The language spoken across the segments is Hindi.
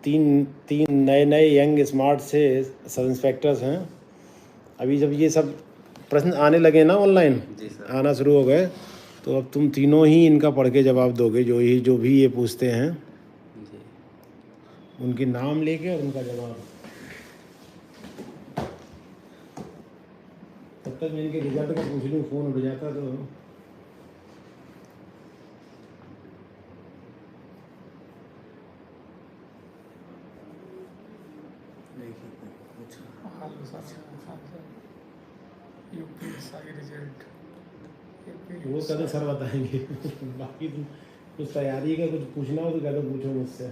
तीन तीन नए नए यंग स्मार्ट से सब इंस्पेक्टर्स हैं। अभी जब ये सब प्रश्न आने लगे ना ऑनलाइन आना शुरू हो गए, तो अब तुम तीनों ही इनका पढ़ के जवाब दोगे, जो भी ये पूछते हैं जी। उनके नाम लेके और उनका जवाब। तब तक मैं इनके रिजल्ट का पूछ लूँ, फ़ोन उठ जाता तो। रिजल्ट वो कहते सर बताएंगे बाकी तुम कुछ तैयारी का कुछ पूछना हो तो कहते पूछो मुझसे।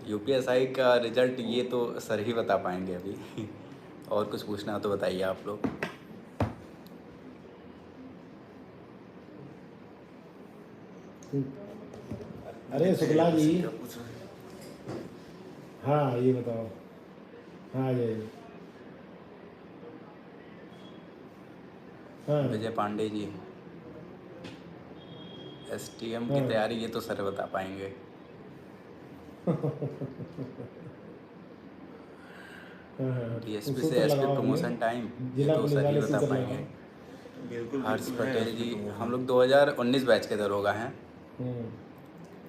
यूपीएसआई का रिजल्ट ये तो सर ही बता पाएंगे अभी और कुछ पूछना हो तो बताइए आप लोग। अरे शुक्ला जी, हाँ ये बताओ। हाँ आ जाइए। हाँ विजय पांडे जी, एसटीएम की हाँ तैयारी ये तो सर बता पाएंगे। डीएसपी से सूत्र एसपी लगाओ अपने, प्रमोशन टाइम ये जिला तो पुलिस सर ही वाले बता सूत्र पाएंगे। लगाओ। बिल्कुल हर्ष बिल्कुल है पटेल उसमें जी, तो हम लोग 2019 बैच के दरोगा हैं। तो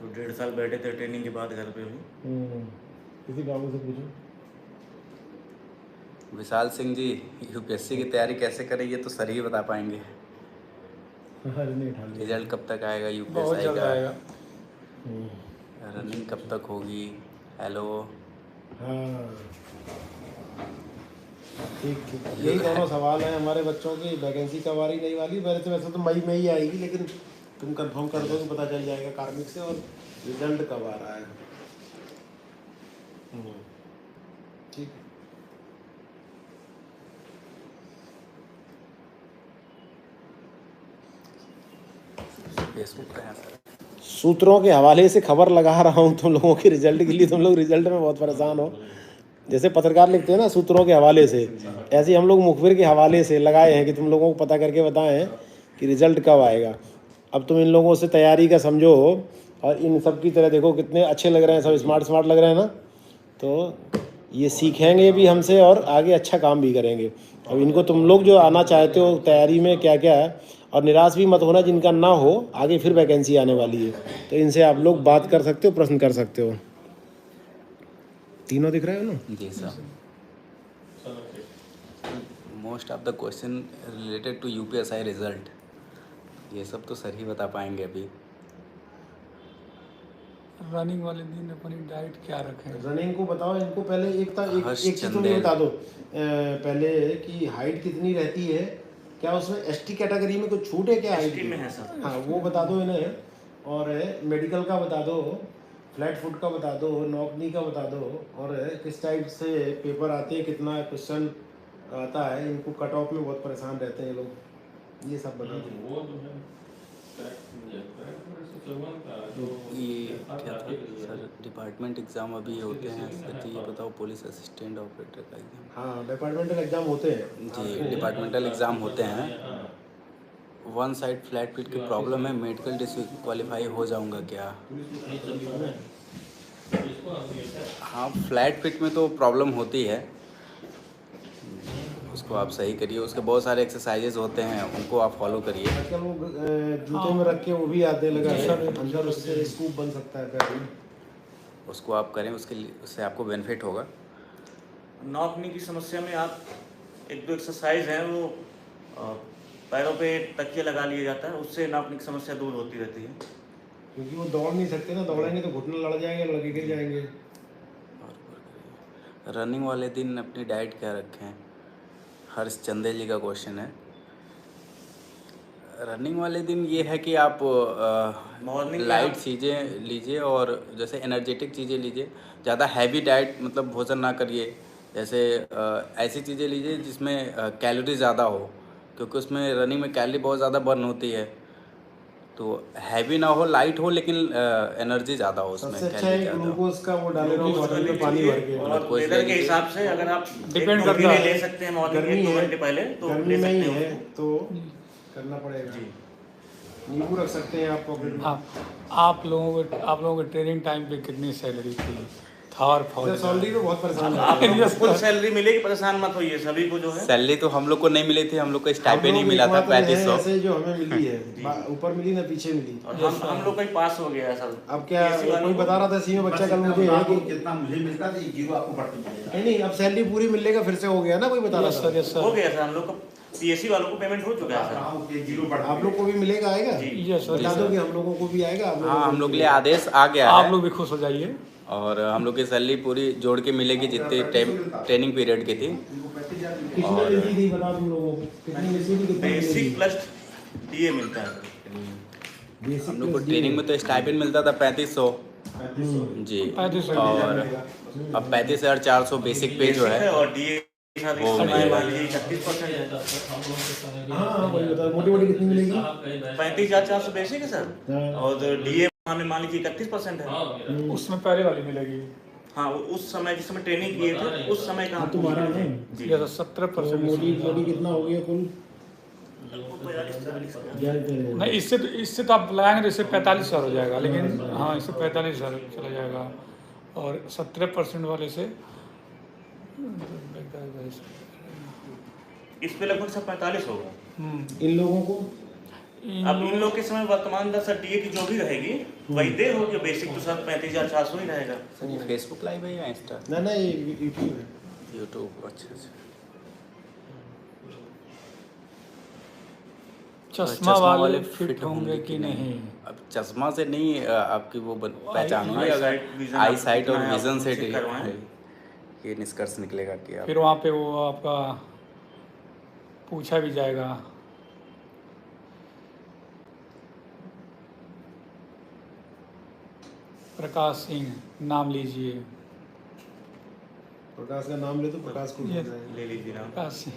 1.5 साल बैठे थे ट्रेनिंग के बाद घर पे भी। किसी बाबू से पूछो। विशाल सिंह जी, यूपीएससी की तैयारी कैसे करें ये तो सर ही बता पाएंगे। अरे नहीं उठा लिया। रिजल्ट कब तक आएगा बहुत यूपीएसआई जल्द का, आएगा। रनिंग कब तक होगी। हेलो हाँ ठीक ठीक, यही दोनों सवाल हैं हमारे बच्चों की। वैकेंसी कब आ रही नई वाली? वैसे तो मई में ही आएगी, लेकिन तुम कंफर्म कर दो तो पता चल जाएगा कार्मिक से। और रिजल्ट कब आ रहा है? ठीक है। फेसबुक पे हैं सर। सूत्रों के हवाले से खबर लगा रहा हूँ तुम लोगों के रिजल्ट के लिए। तुम लोग रिजल्ट में बहुत परेशान हो। जैसे पत्रकार लिखते हैं ना सूत्रों के हवाले से, ऐसे ही हम लोग मुखबिर के हवाले से लगाए हैं कि तुम लोगों को पता करके बताएं कि रिजल्ट कब आएगा। अब तुम इन लोगों से तैयारी का समझो, और इन सब की तरह देखो कितने अच्छे लग रहे हैं, सब स्मार्ट स्मार्ट लग रहे हैं ना। तो ये सीखेंगे भी हमसे और आगे अच्छा काम भी करेंगे। अब इनको तुम लोग जो आना चाहते हो तैयारी में क्या क्या है, और निराश भी मत होना जिनका ना हो, आगे फिर वैकेंसी आने वाली है, तो इनसे आप लोग बात कर सकते हो, प्रश्न कर सकते हो। तीनों दिख रहे हो ना? जी sir. Most of the question related to UPSI result ये सब तो सर ही बता पाएंगे अभी। रनिंग वाले दिन अपनी डाइट क्या रखें? रनिंग को बताओ इनको पहले। एक चीज़ तुम ये चंदेल। बता दो पहले कि हाइट कितनी रहती है, क्या उसमें एसटी कैटेगरी में कुछ छूट है क्या? हाइट एसटी में है सर। हाँ वो बता दो इन्हें। और मेडिकल का बता दो, फ्लैट फुट का बता दो, नौकनी का बता दो, और किस टाइप से पेपर आते हैं, कितना क्वेश्चन आता है। इनको कट ऑफ में बहुत परेशान रहते हैं लोग, ये सब बता दो। ये क्या था सर, डिपार्टमेंट एग्ज़ाम अभी होते हैं सर जी, ये बताओ पुलिस असिस्टेंट ऑपरेटर का एग्ज़ाम। हाँ डिपार्टमेंटल एग्जाम होते हैं जी डिपार्टमेंटल एग्ज़ाम होते हैं। वन साइड फ्लैट फीट की प्रॉब्लम है, मेडिकल डिसक्वालीफाई हो जाऊंगा क्या? हाँ फ्लैट फीट में तो प्रॉब्लम होती है, उसको आप सही करिए। उसके बहुत सारे एक्सरसाइजेज होते हैं, उनको आप फॉलो करिए। आजकल वो जूते में रख के वो भी आते लगा है, अंदर उससे स्कूप बन सकता है पैर में। उसको आप करें, उसके लिए उससे आपको बेनिफिट होगा। नॉकनी की समस्या में आप एक दो एक्सरसाइज है वो पैरों पे तकिया लगा लिया जाता है, उससे नॉकनी की समस्या दूर होती रहती है। क्योंकि वो दौड़ नहीं सकते ना, दौड़ेंगे तो घुटने लड़ जाएंगे, लड़के गिर जाएंगे। रनिंग वाले दिन अपनी डाइट क्या रखें? हर्ष चंदेल जी का क्वेश्चन है। रनिंग वाले दिन ये है कि आप मॉर्निंग में लाइट आप चीज़ें लीजिए और जैसे एनर्जेटिक चीज़ें लीजिए। ज़्यादा हैवी डाइट मतलब भोजन ना करिए। जैसे ऐसी चीज़ें लीजिए जिसमें कैलोरी ज़्यादा हो, क्योंकि उसमें रनिंग में कैलोरी बहुत ज़्यादा बर्न होती है। तो हैवी ना हो, लाइट हो, लेकिन एनर्जी ज़्यादा हो उसमें, सबसे अच्छा कैलोरी है ज़्यादा हो। ग्लूकोज का वो डाले रहो ग्लूकोज बॉटल में पानी भर के। और ग्लूकोज वेदर ले के लीजिए। हिसाब से अगर आप डिपेंड एक करता है। ले सकते हैं मॉर्निंग गर्मी एक 2 है, घंटे पहले तो गर्मी ले में ही सकते है हैं तो करना पड़ेगा जी। नींबू रख सकते हैं आप पॉकेट में। हाँ आप लोगों के ट्रेनिंग टाइम पे कितनी सैलरी थी? थार फौज सैलरी तो बहुत परेशान आपको फुल सैलरी मिलेगी, परेशान मत होइए। सभी को जो है सैलरी तो हम लोग को नहीं मिली थी, हम लोग को स्टाइपेंड ही हम लोग मिला था एकमात्र हैं 3500। ऐसे जो हमें मिली है, ऊपर मिली ना पीछे मिली। और हम लोग का ही पास हो गया है सर। अब क्या कोई बता रहा था सी में बच्चा कल मुझे है कि जितना मुझे मिलता था 0 आपको बढ़ती मिलेगा। नहीं अब सैलरी पूरी मिलेगा फिर से हो गया ना, कोई बता रहा था। यस हो सर गया सर, हम लोग को पीएससी वालों को पेमेंट हो चुका है सर। हाँ, कि 0 बढ़ आप लोग को भी मिलेगा, आएगा? यस सर बता दो कि हम लोगों को भी आएगा। आप हाँ, हम लोग के लिए आदेश आ गया आप है लोग भी खुश हो जाइए। और हम लोग की सैलरी पूरी जोड़ के मिलेगी जितनी ट्रेनिंग पीरियड की थी। कितनी मिलती थी बता तुम लोगों को, कितनी मिलती थी, कितनी बेसिक प्लस डीए मिलता है। बेसिक हम लोग को ट्रेनिंग में तो स्टाइपेंड मिलता था 3500 जी, 3500 और अब 35,400 बेसिक पे जो है और डीए इस वो समय मिलेगा। मान लीजिए 31% है। हाँ वही बता, मोटी मोटी कितनी मिलेगी? 35,400 बेसिक है सर, हाँ। और डीए हमें मान लीजिए 31% है। उसमें पहले वाली मिलेगी। हाँ, उस समय जिस समय ट्रेनिंग किए थे उस समय का हमको तुम्हारा मिला है। ना? जी यस 17%। मोटी मोटी कितना हो गया कुल? नहीं इससे तो आप लगाएंगे तो इससे 45,000 हो जाएगा, लेकिन हाँ इससे 45,000 चला जाएगा। और 17% वाले से इस पे लगभग सब 45 होगा। इन लोगों को अब इन लोग के समय वर्तमान दर सर डीए की जो भी रहेगी वही दे होगी। बेसिक तो सर 35,400 ही रहेगा। सर ये फेसबुक लाइव है या इंस्टा ना ये यूट्यूब है। यूट्यूब? अच्छा अच्छा। चश्मा वाले फिट होंगे कि नहीं? अब चश्मा से नहीं आपकी वो पहचान होगी, आई अगर साइट, विजन आई आप साइट और कितना है, विजन आप से चेक करवाएं। ये निष्कर्ष निकलेगा कि आप फिर वहाँ पे वो आपका पूछा भी जाएगा। प्रकाश सिंह नाम लीजिए। प्रकाश का नाम ले तो प्रकाश को ये- मिल जाएगा। ले लीजिए नाम। प्रकाश सिंह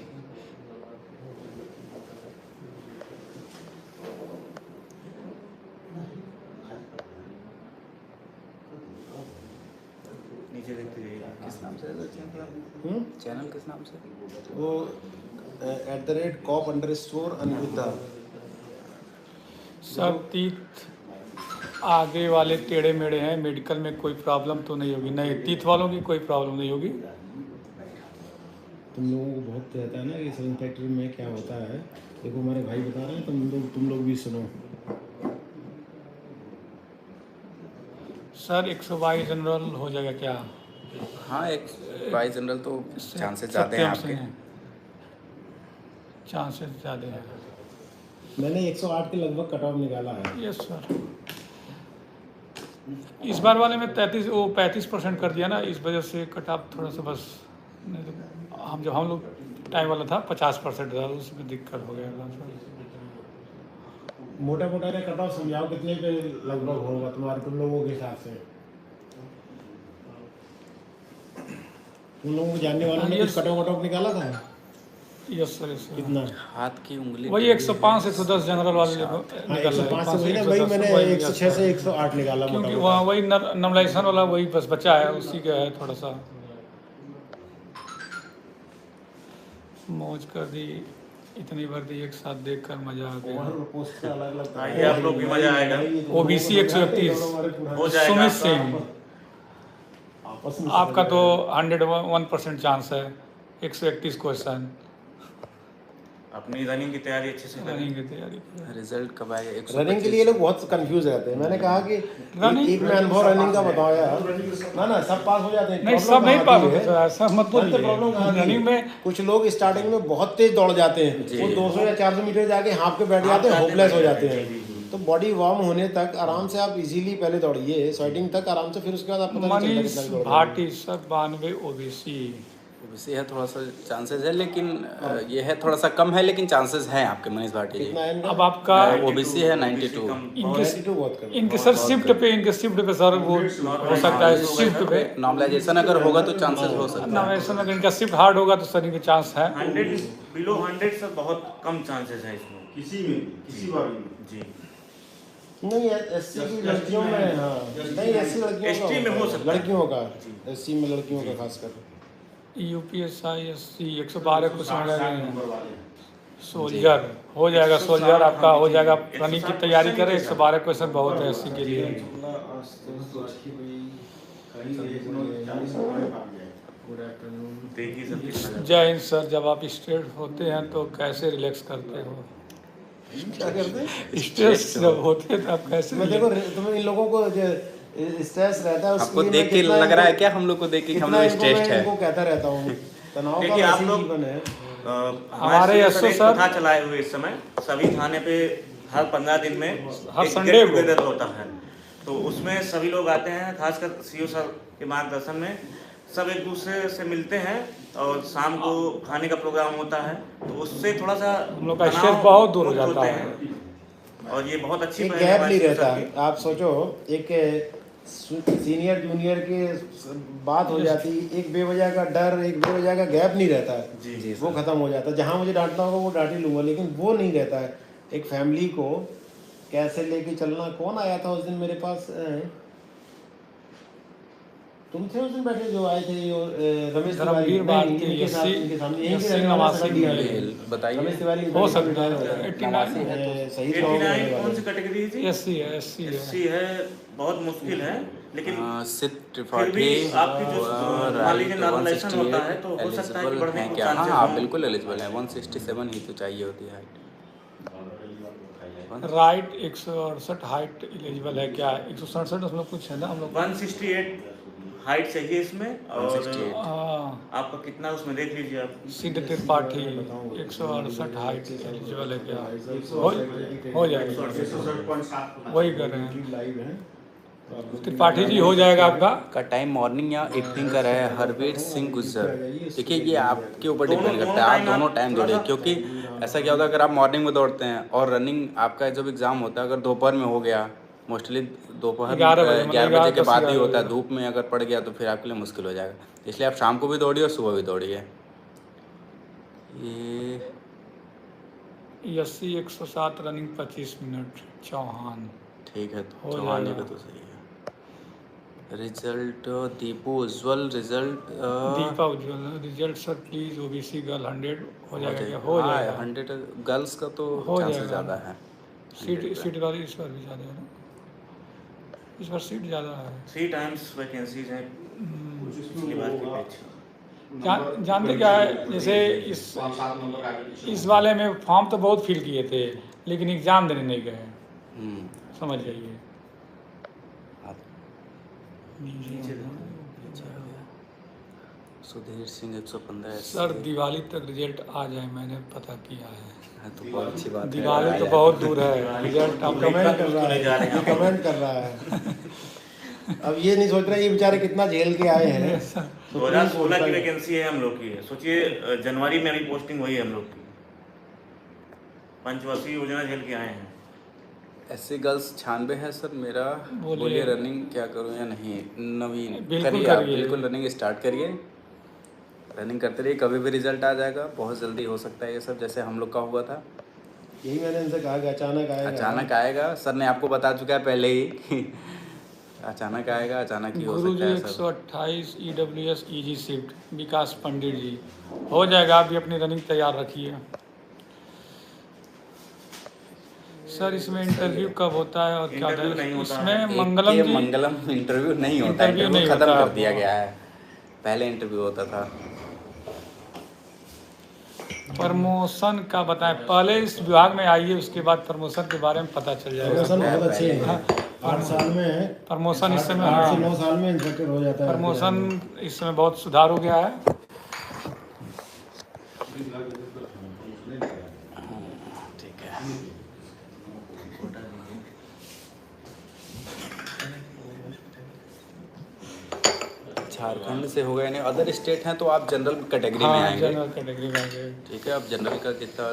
नीचे देखते जाइए। किस नाम से चैनल किस नाम से? वो @cop_अनिरुद्धा। सब तीत आगे वाले टेढ़े मेढ़े हैं, मेडिकल में कोई प्रॉब्लम तो नहीं होगी? नहीं, तीत वालों की कोई प्रॉब्लम नहीं होगी। तुम लोगों को बहुत कहता है ना कि सब फैक्ट्री में क्या होता है। देखो हमारे भाई बता रहे हैं, तुम लोग भी सुनो। सर 122 जनरल हो जाएगा क्या? हाँ, एक वाइस जनरल तो चांसेस ज़्यादा हैं आपके। चांसेस ज़्यादा हैं। मैंने 108 के लगभग कट ऑफ निकाला है। Yes sir. इस बार वाले में 35% कर दिया ना, इस वजह से कट ऑफ थोड़ा सा बस, नहीं तो हम लोग टाइम वाला था 50% था, उसमें दिक्कत हो गया सर। मोटा मोटा ने कट ऑफ समझाओ कितने पे लगभग होगा तुम लोगों के हिसाब से? तुम लोगों को जानने वालों ने हाँ, कुछ कट ऑफ निकाला था? Yes sir, yes sir. कितना? हाथ की उंगली वही 105 110 जनरल वाले हाँ, निकल 105 से वही ना, वही मैंने 106 से 108 निकाला क्योंकि मोटा वहाँ वही नॉर्मलाइजेशन वाला वही बस बचा है, उसी का है थोड़ा सा। मौज कर दी, इतनी वर्दी एक साथ देखकर मजा आ गया। पोस्ट से अलग अलग आइए, आप लोग भी मजा आएगा। ओबीसी 131 हो जाएगा सुमित आपका। सिंह, आपस में आपका तो 101% चांस है। 131 क्वेश्चन, अपनी रनिंग की तैयारी अच्छे से करें। रनिंग की तैयारी करें। रिजल्ट कब आएगा? 125 रनिंग के लिए लोग बहुत कंफ्यूज रहते हैं। मैंने कहा कि एक में अनुभव रनिंग का बताओ यार। ना सब पास हो जाते हैं। नहीं, प्रॉब्लम सब नहीं कहाँ पास आती होते है? सर, ऐसा मत बोलिए। प्रॉब्लम कहाँ आती है? रनिंग में कुछ लोग स्टार्टिंग में बहुत तेज दौड़ जाते हैं, वो 200 या 400 मीटर जाके हाँप के बैठ जाते हैं, होपलेस हो जाते हैं। तो बॉडी वार्म होने तक आराम से आप इजीली पहले दौड़िए, स्वेटिंग तक आराम से, फिर उसके बाद आप पता नहीं चलता मनीष कितना दौड़ रहे हैं। Bhati sir 92 OBC. ओबीसी है, थोड़ा सा चांसेस है, लेकिन ये है थोड़ा सा कम है, लेकिन चांसेस हैं आपके मनीष भाटी जी। कितना है इनका? अब आपका ओबीसी है 92। इनके 92 बहुत कम है। इनके सर शिफ्ट पे सर वो हो सकता है शिफ्ट पे। नॉर्मलाइजेशन अगर होगा तो चांसेस हो सकता है। नॉमिनेशन अगर इनका शिफ्ट हार्ड होगा तो सर इनके चांस है। 100 बिलो 100 सर बहुत कम चांसेस है इसमें। किसी बार भी जी, नहीं एससी की लड़कियों में, हाँ नहीं एससी लड़कियों का ST में हो सकता है। लड़कियों का, एससी में लड़कियों का खासकर। यूपीएसआई एससी 112 कुछ हो जाएगा। नंबर वाले सोल्जर हो जाएगा, सोल्जर आपका हो जाएगा। रनिंग की तैयारी करें, 112 क्वेश्चन बहुत है एससी के लिए। देखिए सब कितना ज़्यादा। जय हिंद सर, जब आप स्ट्रेस होते हैं तो कैसे रिलैक्स करते हो? क्या करते हैं? स्ट्रेस जब होते हैं तो आप कैसे मैं देखो तुम इन लोगों को जो स्ट्रेस रहता है उसके आपको लिए देख मैं के कितना लग रहा है इनको- क्या हम लोग को देख के कि हम कितना लोग इनको स्ट्रेस्ड मैं है? इनको कहता रहता हूँ तनाव का देखिए, आप वैसे लोग- जीवन है। हमारे हमारे एसओ एक सर- प्रथा चलाए हुए इस समय सभी थाने पे हर 15 दिन में हर एक संडे गेट को। टुगेदर होता है। तो उसमें सभी लोग आते हैं, खासकर सीओ सर के मार्गदर्शन में सब एक दूसरे से मिलते हैं और शाम को खाने का प्रोग्राम होता है, तो उससे थोड़ा सा हम लोग का तनाव स्ट्रेस बहुत दूर हो मुक्त जाता होते है। हैं। और ये बहुत अच्छी एक पहल है गैप हमारे नहीं सीओ सर रहता। की। आप सोचो एक सीनियर जूनियर के बात हो जाती, एक बेवजह का डर, एक बेवजह का गैप नहीं रहता है। जी जी वो खत्म हो जाता है। जहाँ मुझे डांटना होगा वो डांट ही लूंगा, लेकिन वो नहीं रहता है। एक फैमिली को कैसे लेके चलना। कौन आया था उस दिन मेरे पास? तुम थे उस दिन बैठे जो आए थे रमेश तिवारी? धर्मवीर नहीं, भारती, इनके साथ, यस्सी- इनके सामने यहीं के यस्सी रहने वाला नवासी सकल में DRD। बताइए। रमेश तिवारी हो सकता है है 89 सही तो हो 89 गया कौन सी कैटेगरी थी? एससी है, एससी है। एससी है, बहुत मुश्किल है, लेकिन सिद्ध फिर त्रिपाठी भी आपकी जो मान लीजिए नॉर्मलाइजेशन होता है तो हो सकता है कि बढ़ने हैं के क्या? हाँ, चांसेस आप हों। बिल्कुल एलिजिबल हैं। 167 ही तो चाहिए होती है हाइट। राइट 168 हाइट एलिजिबल है क्या? 167 हम लोग कुछ है ना हम लोग 168 हाइट चाहिए इसमें, और 168 आपका कितना उसमें देख लीजिए आप। सिद्ध त्रिपाठी 168 हाइट एलिजिबल है क्या? हो जाएगा, 167.7 वही कर रहे हैं। लाइव है। त्रिपाठी जी हो जाएगा आपका। का टाइम मॉर्निंग या इवनिंग का रहे। हरवीर सिंह गुज्जर, देखिए ये आपके ऊपर दोनों- डिपेंड करता दोनों है। आप टाइम दोनों आप टाइम थोड़ा दौड़िए, सा- क्योंकि ऐसा क्या होता है अगर आप मॉर्निंग में दौड़ते हैं और रनिंग आपका जब एग्ज़ाम होता है अगर दोपहर में हो गया, मोस्टली दोपहर 11 बजे, 11 बजे के 10 बाद ही 11 होता है। बजे। धूप में अगर पड़ गया तो फिर आपके लिए मुश्किल हो जाएगा, इसलिए आप शाम को भी दौड़िए और सुबह भी दौड़िए। ये 80 107 रनिंग 25 मिनट चौहान। ठीक है, हो चौहान जाएगा। का तो सही है। Result Deepu Ujjwal result Deepa Ujjwal result sir please OBC girl 100 हो जाएगा क्या? हो हाँ, जाएगा। 100 गर्ल्स का तो हो चांसेस जाएगा। ज़्यादा है। सीट वाली इस बार भी ज़्यादा है ना, इस बार सीट ज़्यादा है। 3 टाइम्स वैकेंसीज हैं पिछली बार की अपेक्षा। जानते क्या है, जैसे इस वाले में फॉर्म तो बहुत फिल किए थे लेकिन एग्ज़ाम देने नहीं गए, समझ जाइए। सुधीर सिंह 115 सर दिवाली तक रिजल्ट आ जाए, मैंने पता किया है। तो बहुत अच्छी बात है। दिवाली तो बहुत दूर है, रिजल्ट आप कमेंट कर रहा है, ये कमेंट कर रहा है। अब ये नहीं सोच रहा ये बेचारे कितना झेल के आए हैं। 2016 की वैकेंसी है हम लोग की। सोचिए जनवरी में अभी पोस्टिंग हुई है हम लोग की। पंचवर्षीय योजना झेल के आए हैं। ऐसे गर्ल्स 96 है सर मेरा। बोलिए। बोलिए रनिंग क्या करूँ या नहीं? नवीन बिल्कुल करिए, आप करिए। बिल्कुल रनिंग स्टार्ट करिए। रनिंग करते रहिए, कभी भी रिजल्ट आ जाएगा। बहुत जल्दी हो सकता है ये सब, जैसे हम लोग का हुआ था। यही मैंने इनसे कहा कि अचानक आएगा। अचानक आएगा, सर ने आपको बता चुका है पहले ही। अचानक आएगा, अचानक ही हो गुरु सकता जी है सब। 128 EWS EG शिफ्ट विकास पंडित जी हो जाएगा। आप भी अपनी रनिंग तैयार रखिए। सर इसमें इंटरव्यू कब होता है और क्या इंटरव्यू नहीं होता इसमें है। मंगलम एक जी मंगलम इंटरव्यू नहीं होता, इंटरव्यू इंटरव्यू नहीं खत्म होता। कर दिया गया है। पहले इंटरव्यू होता था। प्रमोशन का बताएं, पहले इस विभाग में आइए उसके बाद प्रमोशन के बारे में पता चल जाएगा। प्रमोशन बहुत अच्छे हैं। 8 साल में प्रमोशन इस समय 8 से हाँ 9 साल में इंस्पेक्टर हो जाता है। प्रमोशन इस समय बहुत सुधार हो गया है। ठीक है। झारखंड से हो गए नहीं, अदर स्टेट हैं तो आप जनरल कैटेगरी में हाँ आएंगे। जनरल कैटेगरी में आएंगे। ठीक है, अब जनरल का कितना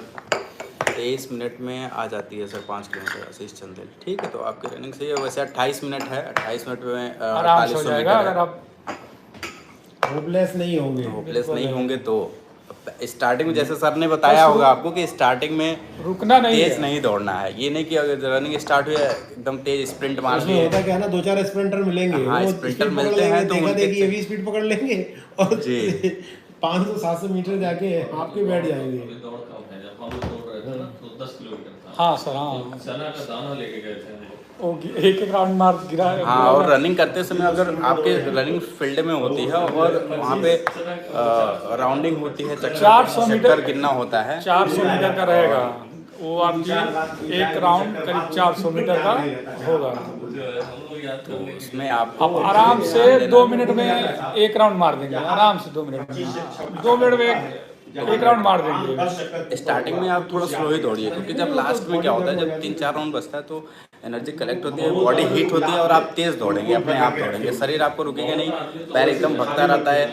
23 मिनट में आ जाती है सर 5 किलोमीटर आशीष चंदेल। ठीक है, तो आपकी रनिंग सही है। वैसे 28 मिनट है, 28 मिनट में आराम से हो 4800 जाएगा मीटर अगर है। आप होपलेस नहीं होंगे। होपलेस नहीं होंगे तो स्टार्टिंग में जैसे सर ने बताया होगा आपको कि स्टार्टिंग में रुकना नहीं तेज है। नहीं दौड़ना है। ये नहीं कि अगर रनिंग स्टार्ट हुई है एकदम तेज स्प्रिंट मार उसमें लिए। होता क्या है ना, 2-4 स्प्रिंटर मिलेंगे। हाँ, वो स्प्रिंटर स्पीड पकड़ मिलते हैं लेंगे, तो देखा उनके देखी ये भी स्पीड पकड़ लेंगे और जी। 500-700 मीटर जाके आपके बैठ जाएंगे। दौड़ का है जब हम लोग दौड़ रहे थे ना तो 10 किलोमीटर था। हाँ सर हाँ चना का दाना लेके गए थे हम लोग। एक एक राउंड मार गिरा। हाँ, और रनिंग करते समय अगर आपके रनिंग फील्ड में होती है और वहाँ पे राउंडिंग होती है, 400 मीटर चक्कर गिनना होता है। 400 मीटर का रहेगा वो, आपकी एक राउंड करीब 400 मीटर का होगा। तो उसमें आपको आप आराम से 2 मिनट में एक राउंड मार देंगे, आराम से 2 मिनट में, 2 मिनट में एक राउंड मार देंगे। स्टार्टिंग में आप थोड़ा स्लो ही दौड़िए, क्योंकि जब लास्ट में क्या होता है, जब 3-4 राउंड बचता है तो एनर्जी कलेक्ट होती है, बॉडी हीट होती है और आप तेज़ दौड़ेंगे, अपने आप दौड़ेंगे, शरीर आपको रुकेगा नहीं, पैर एकदम भगता रहता है।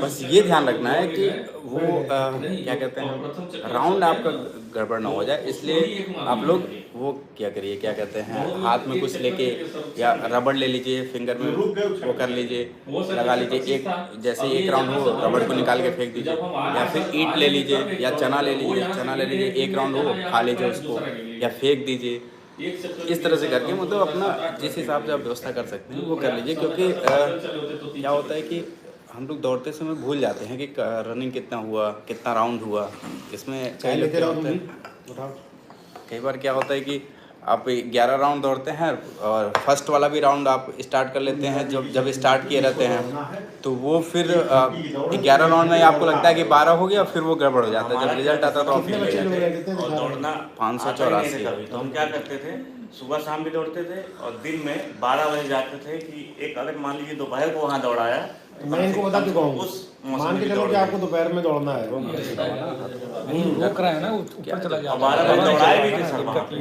बस ये ध्यान रखना है कि वो क्या कहते हैं, राउंड आपका गड़बड़ ना हो जाए। इसलिए आप लोग वो क्या करिए, क्या कहते हैं, हाथ में कुछ लेके या रबड़ ले लीजिए, फिंगर में वो कर लीजिए, लगा लीजिए। एक जैसे एक राउंड हो, रबड़ को निकाल के फेंक दीजिए, या फिर ईंट ले लीजिए या चना ले लीजिए, एक राउंड हो, खा लीजिए उसको या फेंक दीजिए। इस तरह से करके मतलब अपना जिस हिसाब से आप व्यवस्था कर सकते हैं वो कर लीजिए, क्योंकि क्या होता है कि हम लोग दौड़ते समय भूल जाते हैं कि रनिंग कितना हुआ, कितना राउंड हुआ। इसमें कई लोग क्या होता है, कई बार क्या होता है कि आप 11 राउंड दौड़ते हैं और फर्स्ट वाला भी राउंड आप स्टार्ट कर लेते हैं, जब स्टार्ट किए रहते हैं तो वो फिर 11 राउंड में आपको लगता है कि 12 हो गया, फिर वो गड़बड़ हो जाता है। जब रिजल्ट आता है तो आप फेल हो जाते हैं। और दौड़ना 584 कभी तो हम क्या करते थे, सुबह शाम भी दौड़ते थे और दिन में 12 बजे जाते थे कि एक अगर मान लीजिए दोपहर को वहाँ दौड़ाया तो मैं इनको बता चुका हूँ, मान के चलो कि आपको दोपहर में दौड़ना है, रोक रहा है ना, ऊपर चला जाता 12 बजे दौड़ाए भी थे सर वहाँ पे।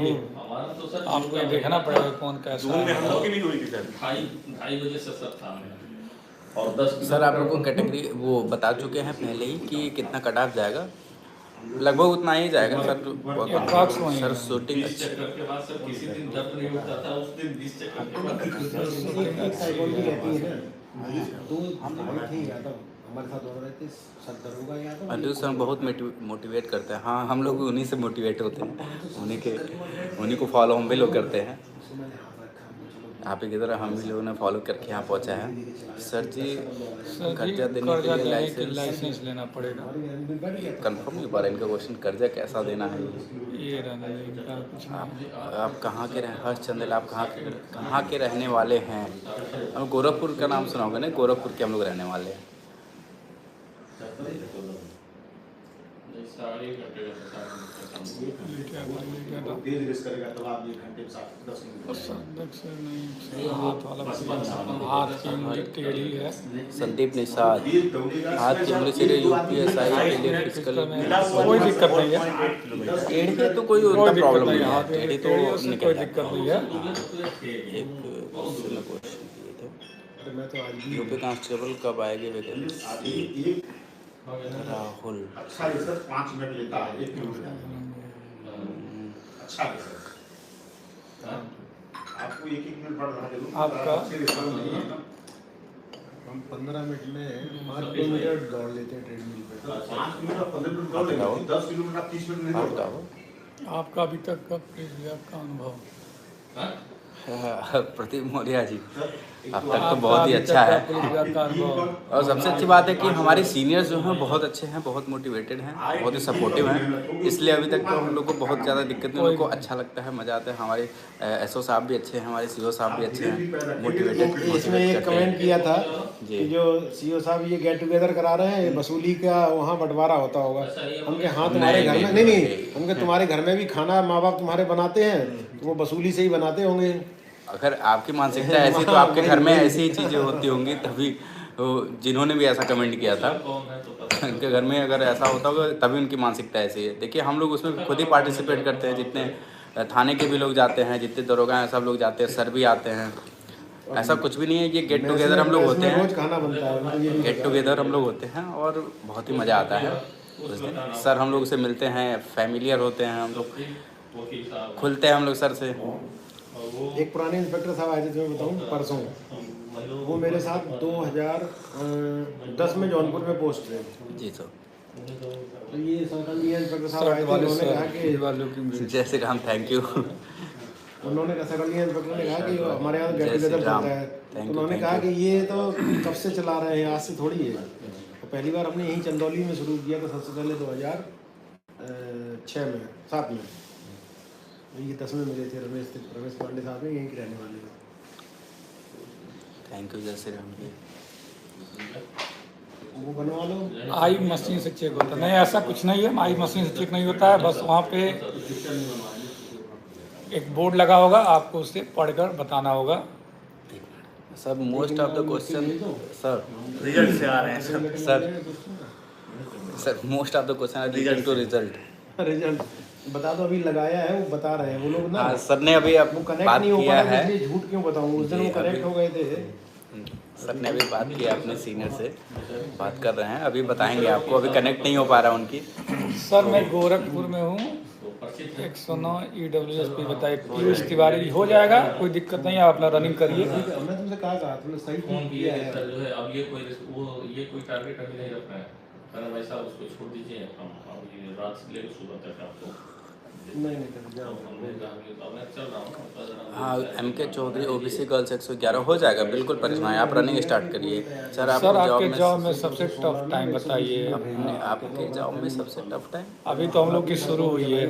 आपको ये देखना पड़ेगा कौन कैसा जून में हम लोग की भी हुई थी सर। 2:30 बजे से सब था और 10 सर आप लोग को कैटेगरी वो बता चुके हैं पहले ही कि कितना कट ऑफ जाएगा, लगभग उतना ही जाएगा सर। सर शूटिंग अच्छी चक्कर के बाद सर किसी दिन दर्द नहीं होता था, उस दिन 20 चक्कर के बाद हमारे साथ दौड़ रहे थे, सर होगा या तो अनिल सर बहुत मोटिवेट करते हैं। हाँ, हम लोग उन्हीं से मोटिवेट होते हैं, उन्हीं को फॉलो हम भी लोग करते हैं। आप ही की तरह हम भी लोगों ने फॉलो करके यहाँ पहुँचा है। सर जी कर्जा देने के लिए लाइसेंस लेना पड़ेगा। कंफर्म नहीं हो पा रहा इनका क्वेश्चन, कर्जा कैसा देना है ये रहने का कुछ आप कहाँ के रहे, हर्ष चंदेल आप कहाँ के रहने वाले हैं? हम गोरखपुर का नाम सुना होगा ना, गोरखपुर के हम लोग रहने वाले हैं। तेज रेस करेगा तब आप 1 घंटे में 10 मिनट हाथ की उंगली टेढ़ी है। संदीप निषाद हाथ की उंगली से यूपीएसआई के लिए फिजिकल कोई दिक्कत नहीं है, टेढ़ी है तो कोई उतना प्रॉब्लम नहीं है, टेढ़ी तो कोई निकल दिक्कत नहीं है। एक क्वेश्चन किए थे, यूपी कांस्टेबल कब आएगी वैकेंसी? राहुल अच्छा है सर, 5 मिनट लेता है 1 किलोमीटर। अच्छा है सर, आपको 1-1 मिनट बढ़ रहा है आपका हम 15 मिनट में 5 किलोमीटर दौड़ लेते हैं ट्रेडमिल पे। 5 मिनट और 15 मिनट दौड़ लेंगे, 10 किलोमीटर आप 30 मिनट में आप नहीं दौड़ बताओ। आपका अभी तक का आपका अनुभव? प्रदीप मौर्य जी अब तक तो बहुत ही अच्छा है, और सबसे अच्छी बात है कि हमारे सीनियर्स जो हैं बहुत अच्छे हैं, बहुत मोटिवेटेड हैं, बहुत ही सपोर्टिव हैं। इसलिए अभी तक तो हम लोग को बहुत ज़्यादा दिक्कत नहीं, उनको अच्छा लगता है, मज़ा आता है। हमारे एसओ साहब भी अच्छे हैं, हमारे सीओ साहब भी अच्छे हैं, मोटिवेटेड। इसमें एक कमेंट किया था जी। कि जो सीओ साहब ये गेट टुगेदर करा रहे हैं, वसूली का वहाँ बंटवारा होता होगा। हमके हाँ तुम्हारे घर में नहीं, हमके तुम्हारे घर में भी खाना माँ बाप तुम्हारे बनाते हैं, तो वो वसूली से ही बनाते होंगे। अगर आपकी मानसिकता ऐसी तो आपके घर में ऐसी ही चीज़ें होती होंगी, तभी जिन्होंने भी ऐसा कमेंट किया था उनके घर में अगर ऐसा होता होगा तभी उनकी मानसिकता ऐसी है। देखिए हम लोग उसमें खुद ही पार्टिसिपेट करते हैं, जितने थाने के भी लोग जाते हैं, जितने दरोगा हैं सब लोग जाते हैं, सर भी आते हैं। ऐसा कुछ भी नहीं है, ये गेट टुगेदर हम लोग होते हैं, रोज खाना बनता है, गेट टुगेदर हम लोग होते हैं और बहुत ही मज़ा आता है उस दिन। सर हम लोग से मिलते हैं, फैमिलियर होते हैं हम लोग, खुलते हैं हम लोग सर से। एक पुराने इंस्पेक्टर साहब आए थे, जो मैं बताऊँ परसों, वो मेरे साथ 2010 में जौनपुर में पोस्ट थे। जी सर। तो ये सर्कल इंस्पेक्टर साहब आए थे, उन्होंने कहा कि जय श्री राम, थैंक यू। उन्होंने कहा, सर्कल इंस्पेक्टर ने कहा कि हमारे यहाँ गेट जय श्री टुगेदर राम। चलता है। Thank you, उन्होंने thank कहा you। कि ये तो कब से चला रहे हैं, आज से थोड़ी है। तो पहली बार हमने यहीं चंदौली में शुरू किया था, सबसे पहले 2006 में 7 में। ये 10 में मिले थे रमेश पांडे साहब हैं, यहीं के रहने वाले हैं। थैंक यू जय श्री राम जी। वो बनवा लो। आई मशीन से चेक होता है, नहीं ऐसा कुछ नहीं है, आई मशीन से चेक नहीं होता है, बस वहाँ पे एक बोर्ड लगा होगा, आपको उसे पढ़कर बताना होगा। Sir most of the question sir result से आ रहे हैं सब। Sir most of the question are result to result. Result बता दो, अभी लगाया है वो बता रहे हैं वो लोग ना। हाँ सर ने अभी वो अब कनेक्ट बात नहीं हो किया पाया, है। इसलिए झूठ क्यों बताऊं, उस दिन जी, वो कनेक्ट अभी- हो गए थे। सर ने अभी बात किया अपने सीनियर से, बात कर रहे हैं, अभी बताएंगे आपको, अभी कनेक्ट नहीं हो पा रहा उनकी। सर मैं गोरखपुर में हूँ, 109 EWSP बताइए, पीयूष तिवारी हो जाएगा, कोई दिक्कत नहीं है, आप अपना रनिंग करिए। हमने तुमसे कहा था, तुमने सही फोन किया किए है। सर जो है अब ये कोई टारगेट अभी नहीं रख रहा है। कहना भाई साहब उसको छोड़ दीजिए, हम ये रात से लेकर सुबह तक आपको नहीं कर जाओ। मैं चल रहा हूँ। हाँ MK चौधरी OBC गर्ल्स 111 हो जाएगा, बिल्कुल परेशान, आप रनिंग स्टार्ट करिए। सर सर आपके आपके जॉब में सबसे टफ टाइम बताइए। आपके जॉब में सबसे टफ टाइम? अभी तो हम लोग की शुरू हुई है।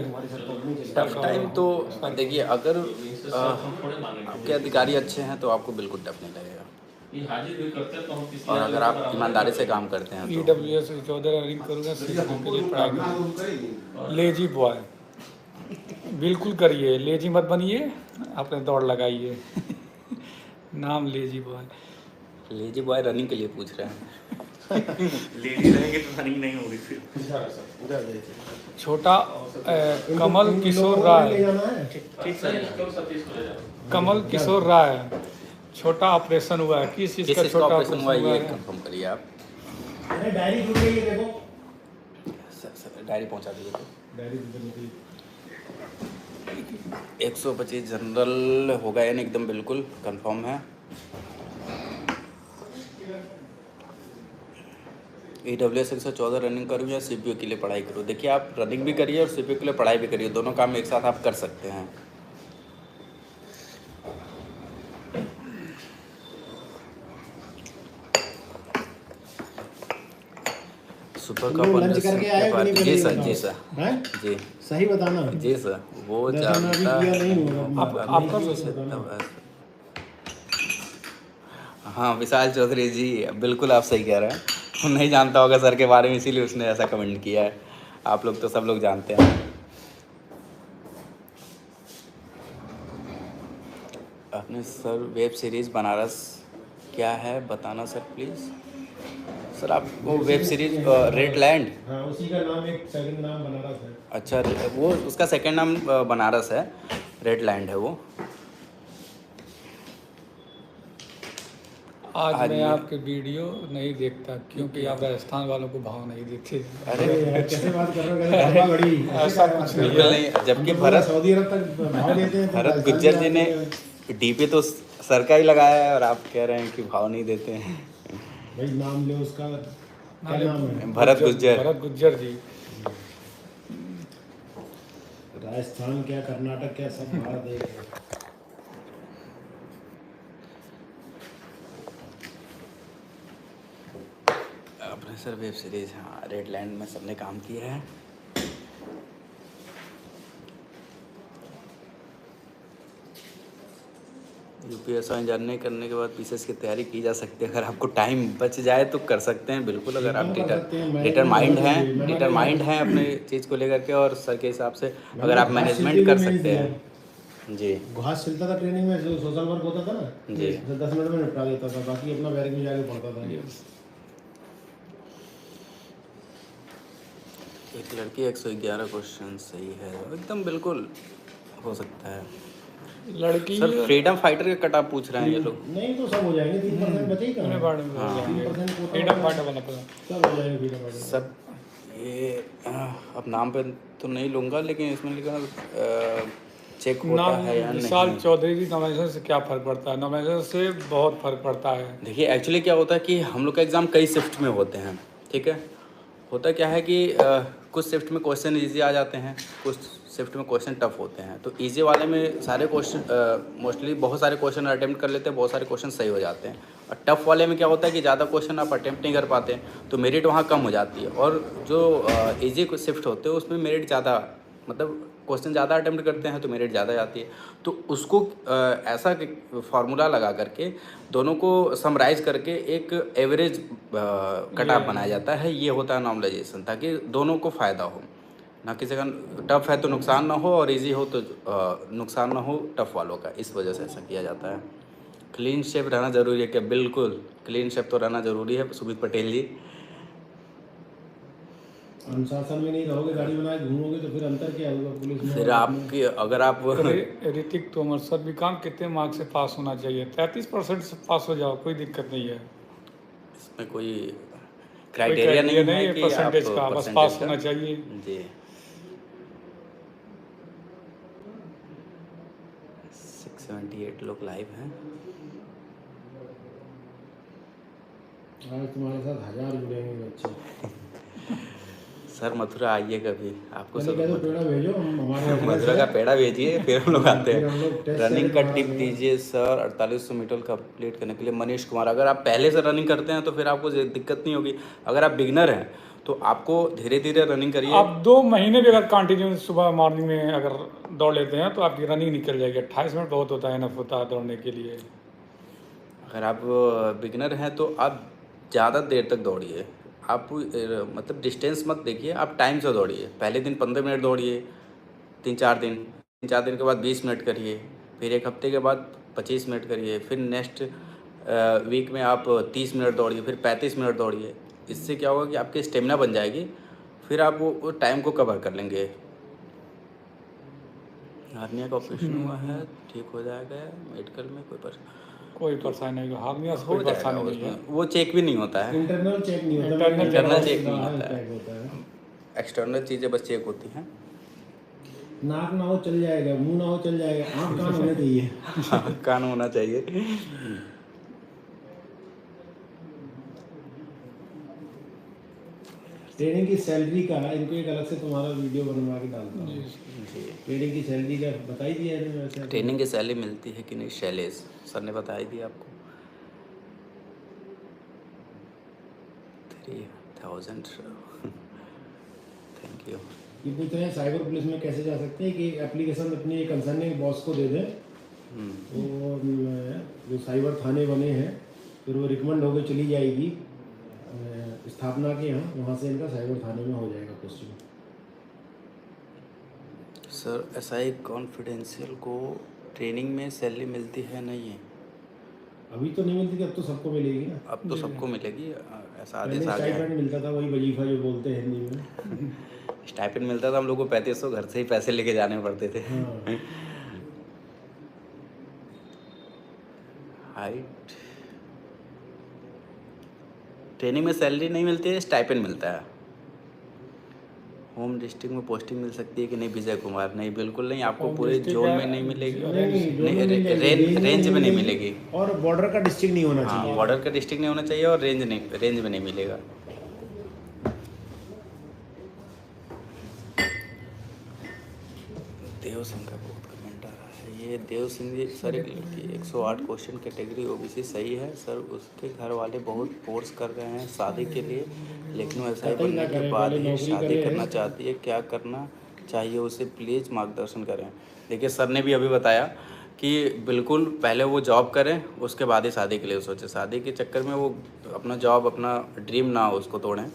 टफ टाइम तो देखिए, अगर आपके अधिकारी अच्छे हैं तो आपको बिल्कुल टफ नहीं लगेगा, ये हाजिर भी करते हैं तो हम किसी और अगर आप ईमानदारी से काम करते हैं तो। EWS 14 रनिंग करूँगा, सीखने के लिए पढ़ाई करूँगा। लेजी बॉय बिल्कुल करिए, लेजी मत बनिए, अपने दौड़ लगाइए। नाम lazy boy. Lazy boy running के लिए पूछ रहे हैं। लेडी रहेंगे तो रनिंग नहीं होगी फिर। छोटा कमल किशोर राय, कमल किशोर राय, छोटा ऑपरेशन हुआ है, किस चीज़ किस का चीज़ का छोटा ऑपरेशन हुआ है ये है? कंफर्म करिए आप। डायरी जुड़ गई है, देखो सर डायरी पहुंचा दीजिए तो। डायरी जुड़ गई। 125 जनरल होगा यानी एकदम बिल्कुल कंफर्म है। EWS 114 रनिंग करूँ या CPU के लिए पढ़ाई करूँ? देखिए आप रनिंग भी करिए और CPU के लिए पढ़ाई भी करिए, दोनों काम एक साथ आप कर सकते हैं। सुपर का तुम लोग लंच करके आए हो कि नहीं? जी पहले सर, बताओ। जी सर, हैं? जी सही बताना। जी सर, वो दर्शन अभी जानता किया नहीं होगा। आपका हाँ विशाल चौधरी जी, बिल्कुल आप सही कह रहे हैं, वो नहीं जानता होगा सर के बारे में, इसीलिए उसने ऐसा कमेंट किया है। आप लोग तो सब लोग जानते हैं। आपने सर वेब सीरीज़ बनारस क्या है बताना सर प्लीज़। सर आप वो वेब सीरीज रेड लैंड, हाँ, उसी का नाम एक सेकंड नाम बनारस है। अच्छा वो उसका सेकंड नाम बनारस है, रेड लैंड है वो। आज मैं आपके वीडियो नहीं देखता क्योंकि आप राजस्थान वालों को भाव नहीं देते। अरे यार, कैसे बात कर रहे हो? बाबा घड़ी ऐसा कुछ नहीं बिल्कुल नहीं, जबकि हम लोग भरत सऊदी अरब तक भाव देते हैं तो भरत राजस्थान गुज्जर जी में ने आते हैं। डीपी तो सर का ही लगाया है और आप कह रहे हैं कि भाव नहीं देते हैं। भाई नाम ले उसका, क्या नाम है? भरत गुज्जर। भरत गुज्जर जी। राजस्थान क्या, कर्नाटक क्या, सब भारत एक है। अपने सर वेब सीरीज, हाँ रेड लैंड में सबने काम किया है। UPSI जर्नी करने के बाद पीसीएस की तैयारी की जा सकती है, अगर आपको टाइम बच जाए तो कर सकते हैं बिल्कुल। अगर आप डिटरमाइंड हैं अपने चीज़ को लेकर के और सर के हिसाब से अगर आप मैनेजमेंट कर सकते हैं। जी घास छिलता था ट्रेनिंग में, जो सोशल वर्क होता था ना जी, तो 10 मिनट में निपटा देता था, बाकी अपना बैरक में जाके पढ़ता था। एक लड़की 111 क्वेश्चन सही है, एकदम बिल्कुल हो सकता है। लड़की सर फ्रीडम फाइटर के कट आप पूछ रहे हैं ये लोग? नहीं तो सब हो जाएंगे, 3% बचे ही कहाँ? बारे में हाँ। 3% कोटा फ्रीडम फाइटर वाला पता। सब हो जाएंगे freedom fighter। सर ये अब नाम पे तो नहीं लूँगा, लेकिन इसमें लिखा चेक होता नाम है या विशाल नहीं। चौधरी जी, नॉमिनेशन से क्या फ़र्क पड़ता है? नॉमिनेशन से बहुत फ़र्क पड़ता है। देखिए एक्चुअली क्या होता है कि हम लोग का एग्ज़ाम कई शिफ्ट में होते हैं, ठीक है। होता क्या है कि कुछ शिफ्ट में क्वेश्चन इजी आ जाते हैं, कुछ शिफ्ट में क्वेश्चन टफ होते हैं। तो इजी वाले में सारे क्वेश्चन मोस्टली बहुत सारे क्वेश्चन अटेम्प्ट कर लेते हैं, बहुत सारे क्वेश्चन सही हो जाते हैं। और टफ वाले में क्या होता है कि ज़्यादा क्वेश्चन आप अटेम्प्ट नहीं कर पाते, तो मेरिट वहाँ कम हो जाती है। और जो इजी शिफ्ट होते हैं उसमें मेरिट ज़्यादा, मतलब क्वेश्चन ज़्यादा अटेम्प्ट करते हैं तो मेरिट ज़्यादा जाती है। तो उसको ऐसा फार्मूला लगा करके दोनों को समराइज करके एक एवरेज कट ऑफ बनाया जाता है। ये होता है नॉर्मलाइजेशन, ताकि दोनों को फ़ायदा हो, ना किसी का टफ है तो नुकसान ना हो और इजी हो तो नुकसान ना हो टफ वालों का। इस वजह से ऐसा किया जाता है। क्लीन शेप रहना ज़रूरी है क्या? बिल्कुल क्लीन शेप तो रहना ज़रूरी है सुमित पटेल जी। अनुशासन में नहीं रहोगे, गाड़ी बना के घूमोगे तो फिर अंतर क्या होगा पुलिस में? फिर आपकी अगर आप ऋतिक तोमर सर, विकांत कितने मार्क्स से पास होना चाहिए? 33% से पास हो जाओ, कोई दिक्कत नहीं है। इसमें कोई क्राइटेरिया नहीं है कि परसेंटेज आप का, बस परसेंटेज पास का। होना चाहिए। जी 678 लोग लाइव हैं। आज तुम्हारे साथ 1000 जुड़ेंगे बच्चे। सर मथुरा आइए कभी, आपको पहले सब कह दो पेड़ा भेजो, हम हमारे मथुरा का पेड़ा भेजिए फिर हम लोग आते फिर हम लोग हैं। टेस्ट रनिंग का करेंगे टिप हमारा दीजिए सर 4800 मीटर कंप्लीट करने के लिए। मनीष कुमार, अगर आप पहले से रनिंग करते हैं तो फिर आपको दिक्कत नहीं होगी। अगर आप बिगनर हैं तो आपको धीरे धीरे रनिंग करिए। आप 2 महीने भी अगर कंटिन्यू सुबह मॉर्निंग में अगर दौड़ लेते हैं तो आपकी रनिंग निकल जाएगी। 28 मिनट बहुत होता है, इनफ होता है दौड़ने के लिए। अगर आप बिगनर हैं तो आप ज़्यादा देर तक दौड़िए। आप मतलब डिस्टेंस मत देखिए, आप टाइम से दौड़िए। पहले दिन 15 मिनट दौड़िए, 3-4 दिन के बाद 20 मिनट करिए, फिर एक हफ्ते के बाद 25 मिनट करिए, फिर नेक्स्ट वीक में आप 30 मिनट दौड़िए, फिर 35 मिनट दौड़िए। इससे क्या होगा कि आपकी स्टेमिना बन जाएगी, फिर आप वो टाइम को कवर कर लेंगे। हार्निया का ऑपरेशन हुआ है, ठीक हो जाएगा। मेडिकल में कोई परेशानी नहीं, हार्निया से हो कोई जाएगा परेशानी नहीं है। उसमें। वो चेक भी नहीं होता है, इंटरनल चेक नहीं होता, इंटरनल चेक नहीं होता चेक है, होता है। एक्सटर्नल चीज़ें बस चेक होती हैं। नाक ना हो चल जाएगा, मुंह ना हो चल जाएगा, आँख कान होने चाहिए। कान होना चाहिए। ट्रेनिंग की सैलरी का इनको एक अलग से तुम्हारा वीडियो बनवा के डालता हूँ। जी ट्रेनिंग की सैलरी का बताई दिया है ना वैसे? ट्रेनिंग की सैलरी मिलती है कि नहीं शैलेश सर ने बताई दी आपको? 3000। Thank you. ये पूछ रहे हैं साइबर पुलिस में कैसे जा सकते हैं कि एप्लीकेशन अपनी कंसर्निंग बॉस को दे दें तो जो साइबर थाने बने हैं फिर वो रिकमेंड होकर चली जाएगी स्थापना के यहाँ, वहाँ से इनका साइबर थाने में हो जाएगा पोस्टिंग। सर SI कॉन्फिडेंशियल को ट्रेनिंग में सैलरी मिलती है नहीं है? अभी तो नहीं मिलती, अब तो सबको मिलेगी ना। अब तो सबको मिलेगी, ऐसा आदेश पहले आ गया है। स्टाइपेंड मिलता था, वही वजीफा जो बोलते हैं हिंदी में। स्टाइपेंड मिलता था, हम लोग को 3500 घर से ही पैसे लेके जाने पड़ते थे। हाँ। हाइट ट्रेनिंग में सैलरी नहीं मिलती है, स्टाइपेंड मिलता है। होम डिस्ट्रिक्ट में पोस्टिंग मिल सकती है कि नहीं विजय कुमार? नहीं, बिल्कुल नहीं, आपको होम पूरे डिस्ट्रिक्ट जोन या- में नहीं मिलेगी। नहीं, रेंज में नहीं मिलेगी। और बॉर्डर का डिस्ट्रिक्ट नहीं होना हाँ, चाहिए। बॉर्डर का डिस्ट्रिक्ट नहीं होना चाहिए और रेंज में नहीं मिलेगा। देव सिंह का बहुत कमेंट आ रहा है। ये देव सिंह जी सर, एक लड़की 108 क्वेश्चन कैटेगरी OBC सही है सर, उसके घर वाले बहुत फोर्स कर रहे हैं शादी के लिए, लेकिन वो SI बनने के बाद ही शादी करना चाहती है, क्या करना चाहिए उसे? प्लीज़ मार्गदर्शन करें। देखिए सर ने भी अभी बताया कि बिल्कुल पहले वो जॉब करें, उसके बाद ही शादी के लिए सोचे। शादी के चक्कर में वो अपना जॉब, अपना ड्रीम ना हो उसको तोड़ें।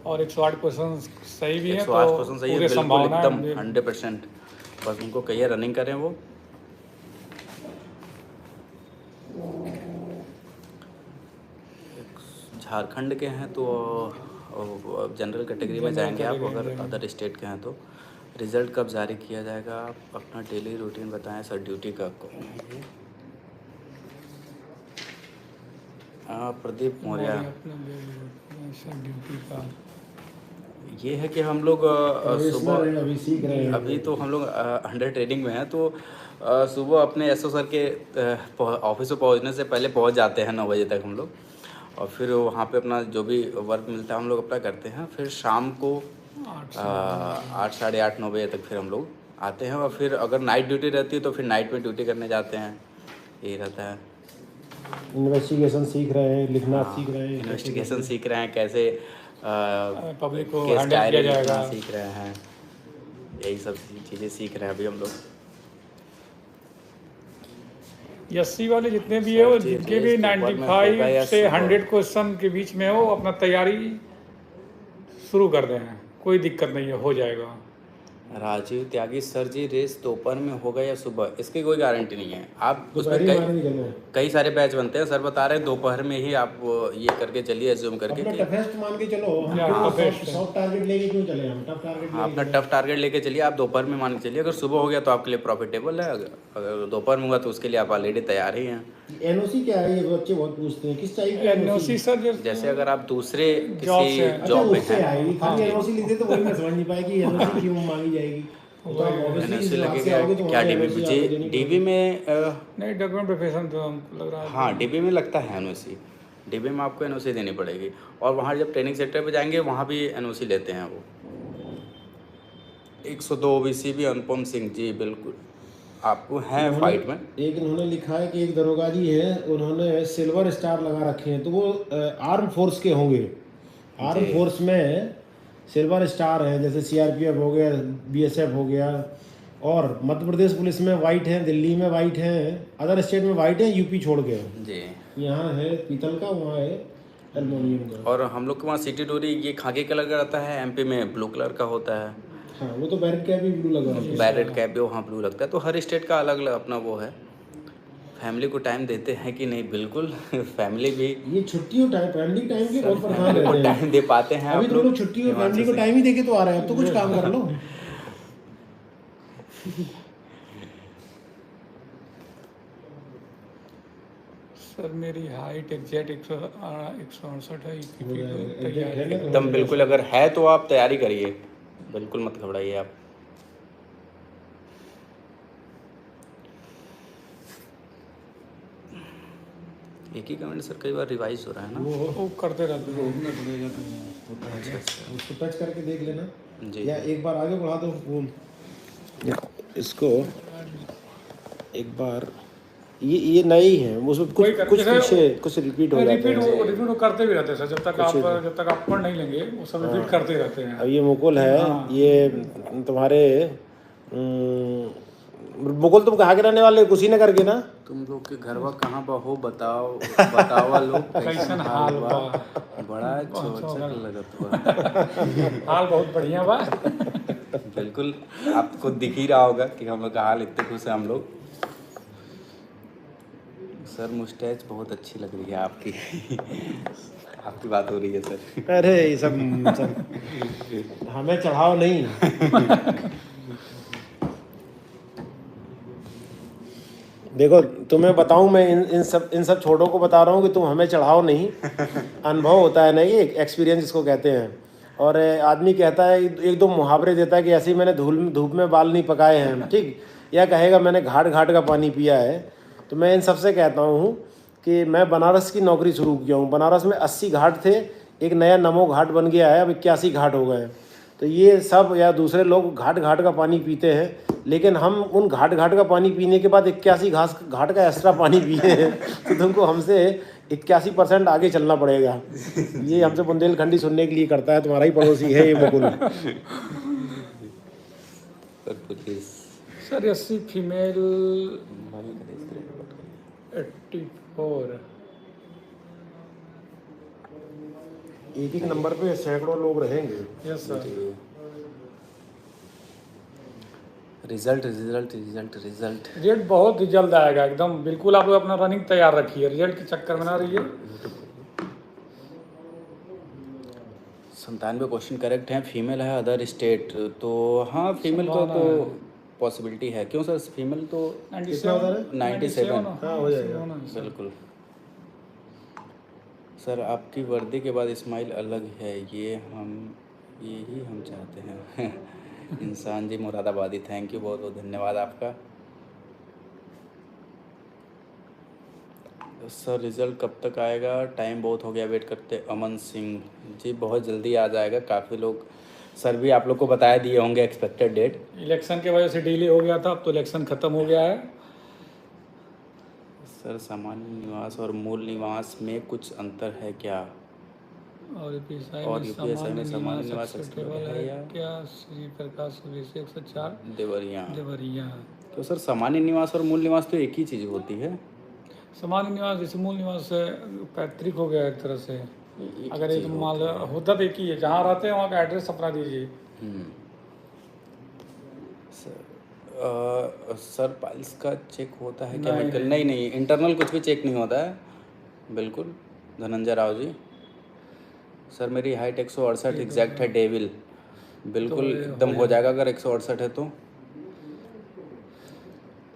और 108 क्वेश्चन सही भी है, 108% सही है, पूरे बिल्कुल संभावना एकदम है। 100%। बस उनको कहिए रनिंग करें। वो झारखंड के हैं तो जनरल कैटेगरी में जाएंगे आप। अगर अदर स्टेट के हैं तो रिज़ल्ट कब जारी किया जाएगा? आप अपना डेली रूटीन बताएं सर। ड्यूटी का प्रदीप मौर्य। ड्यूटी का ये है कि हम लोग सुबह अभी सीख रहे हैं। अभी तो हम लोग अंडर ट्रेनिंग में हैं, तो सुबह अपने SO सर के ऑफिस में पहुंचने से पहले पहुंच जाते हैं 9 बजे तक हम लोग, और फिर वहाँ पे अपना जो भी वर्क मिलता है हम लोग अप्लाई करते हैं। फिर शाम को 8, साढ़े 8, 9 बजे तक फिर हम लोग आते हैं, और फिर अगर नाइट ड्यूटी रहती है तो फिर नाइट में ड्यूटी करने जाते हैं। यही रहता है। इन्वेस्टिगेशन सीख रहे हैं, लिखना सीख रहे हैं, इन्वेस्टिगेशन सीख रहे हैं, कैसे पब्लिक को केस हैंडल किया डायरी लिखना जाएगा। सीख रहे हैं। यही सब चीज़ें सीख रहे हैं अभी हम लोग। 80 वाले जितने भी है वो सर, जिनके ये भी दोपहर में होगा 95 या से सुबह? 100 क्वेश्चन के बीच में हो, अपना तैयारी शुरू कर दें, कोई दिक्कत नहीं है, हो जाएगा। राजीव त्यागी सर जी, रेस दोपहर में होगा या सुबह? इसकी कोई गारंटी नहीं है। आप उसमें दोपहर ही मारने निकलना है। कई सारे बैच बनते हैं। सर बता रहे हैं दोपहर में ही आप ये करके चलिए, एज्यूम करके अपना कि टफेस्ट मान के चलो, हम या, क्यों toughest है। सॉफ्ट टारगेट लेके क्यों चले, हम टफ टारगेट हाँ, अपना लेके टफ टारगेट लेके चलिए। आप दोपहर में मान के चलिए, अगर सुबह हो गया तो आपके लिए प्रॉफिटेबल है, अगर दोपहर में हुआ तो उसके लिए आप ऑलरेडी तैयार ही हैं। एनओसी क्या है, ये बच्चे बहुत पूछते हैं, किस टाइप की एनओसी सर जैसे अगर आप दूसरे जॉब किसी से- अच्छा जॉब में उससे हैं, आएगी, खाली एनओसी लिखते तो वही मैं समझ नहीं पाया कि एनओसी क्यों मांगी जाएगी। तो आप obviously एनओसी इस बात से लगेगा आओगे तो क्या? वहाँ डीबी NOC आपको देनी डीबी पड़ेगी। में नहीं, डॉक्यूमेंट वेरिफिकेशन तो हमको लग रहा है। हाँ, डीबी में लगता है एनओसी। डीबी में आपको एनओसी देनी पड़ेगी, और वहाँ जब ट्रेनिंग सेक्टर पे जाएंगे वहाँ भी एनओसी लेते हैं वो। 102 ओबीसी भी अनुपम सिंह जी, बिल्कुल आपको हैं फाइट में। एक इन्होंने लिखा है कि एक दरोगा जी है, उन्होंने सिल्वर स्टार लगा रखे हैं, तो वो आर्म फोर्स के होंगे। आर्म जी। फोर्स में सिल्वर स्टार है, जैसे सीआरपीएफ हो गया, बीएसएफ हो गया, और मध्य प्रदेश पुलिस में वाइट है, दिल्ली में वाइट है, अदर स्टेट में वाइट है, यूपी छोड़ के। जी। यहाँ है पीतल का, वहाँ है एल्युमिनियम का। और हम लोग के वहाँ सिटी टूरी ये खाकी कलर का रहता है, एमपी में ब्लू कलर का होता है, हाँ, वो तो बैरेट कैप भी ब्लू लगा है। बैरेट कैप भी वहाँ ब्लू लगता है। तो हर स्टेट का अलग अलग अपना वो है। फैमिली को टाइम देते हैं कि नहीं? बिल्कुल फैमिली भी ये छुट्टियों टाइम, फैमिली टाइम के बहुत परेशान फैमिली को रहते हैं। टाइम दे पाते हैं अभी आप तो लोग छुट्टी और हिमांशु फैमिली को सिंह? टाइम ही देके तो आ रहे हैं, अब तो कुछ काम कर लो। सर मेरी हाइट एग्जैक्ट 168 है, हो जाएगा, तैयारी exact है ना? एकदम बिल्कुल, अगर है तो आप तैयारी करिए, बिल्कुल मत घबराइए आप। एक ही कमेंट सर कई बार रिवाइज हो रहा है ना? वो करते रहते हैं। उसको टच करके देख लेना, जी। या एक बार आगे बढ़ा दो वो, इसको एक बार, ये नए ही हैं, उसमें कुछ कोई करते कुछ हैं, पीछे कुछ रिपीट हो जाते रिपीट हैं। वो करते भी रहते हैं सर, जब तक आप पढ़ नहीं लेंगे वो सब रिपीट करते रहते हैं। अब ये मुकुल है, हाँ। ये तुम्हारे मुकुल, तुम कहाँ के रहने वाले, कुशीनगर करके ना? तुम लोग के घरवा कहाँ बा हो, बतावा लोग कैसन हाल बा? बड़ा चौचक लगत बा। हाल बहुत बढ़िया बा। बिल्कुल, आपको दिख ही रहा होगा कि हम लोग का हाल इतने खुश है हम लोग। सर मुस्टैच बहुत अच्छी लग रही है आपकी। आपकी बात हो रही है सर। अरे ये सब हमें चढ़ाओ नहीं। देखो तुम्हें बताऊं, मैं इन सब छोटों को बता रहा हूँ कि तुम हमें चढ़ाओ नहीं। अनुभव होता है ना, ये एक्सपीरियंस इसको कहते हैं। और आदमी कहता है, एक दो मुहावरे देता है कि ऐसे ही मैंने धूप में बाल नहीं पकाए हैं, ठीक, या कहेगा मैंने घाट घाट का पानी पिया है। तो मैं इन सबसे कहता हूँ कि मैं बनारस की नौकरी शुरू किया हूँ। बनारस में 80 घाट थे, एक नया नमो घाट बन गया है, अब 81 घाट हो गए। तो ये सब या दूसरे लोग घाट घाट का पानी पीते हैं, लेकिन हम उन घाट घाट का पानी पीने के बाद 81 घाट का एक्स्ट्रा पानी पिए हैं। तो तुमको हमसे 81% आगे चलना पड़ेगा। ये हमसे बुंदेलखंडी सुनने के लिए करता है, तुम्हारा ही पड़ोसी है ये मुकुल। Sir 80 female 84। एक नंबर पे सैकड़ों लोग रहेंगे। Yes sir. रिजल्ट बहुत ही जल्द आएगा एकदम, बिल्कुल आप लोग अपना रनिंग तैयार रखिए, रिजल्ट के चक्कर में ना रहिए। 97 क्वेश्चन करेक्ट हैं। फीमेल है अदर स्टेट, तो हाँ फीमेल तो पॉसिबिलिटी है। क्यों सर? फीमेल तो 97 हाँ हो जाएगा बिल्कुल। सर आपकी वर्दी के बाद स्माइल अलग है, यही हम चाहते हैं। इंसान जी मुरादाबादी, थैंक यू, बहुत बहुत धन्यवाद आपका। सर रिज़ल्ट कब तक आएगा? टाइम बहुत हो गया वेट करते। अमन सिंह जी बहुत जल्दी आ जाएगा। काफ़ी लोग सर भी आप लोग को बताया दिए होंगे एक्सपेक्टेड डेट। इलेक्शन के वजह से डिले हो गया था, अब तो इलेक्शन ख़त्म हो गया है। सर सामान्य निवास और मूल निवास में कुछ अंतर है क्या? और यूपीएसआई और में यूपीएसआई में सामान्य निवास एक्सेप्टेबल है है या क्या? श्री प्रकाश अभिषेक 104 देवरिया? देवरिया। तो सर सामान्य निवास और मूल निवास तो एक ही चीज़ होती है। सामान्य निवास जैसे मूल निवास से पैतृक हो गया एक तरह से। एक अगर ही एक चीज़ मान होती लो है। होता तो एक ही है, जहाँ रहते हैं वहाँ का एड्रेस अपना दीजिए। सर पाइल्स का चेक होता है क्या नहीं, मेडिकल? नहीं नहीं, इंटरनल कुछ भी चेक नहीं होता है। बिल्कुल धनंजय राव जी। सर मेरी हाइट 168 एग्जैक्ट है डेविल। बिल्कुल तो एकदम हो जाएगा अगर 168 है तो।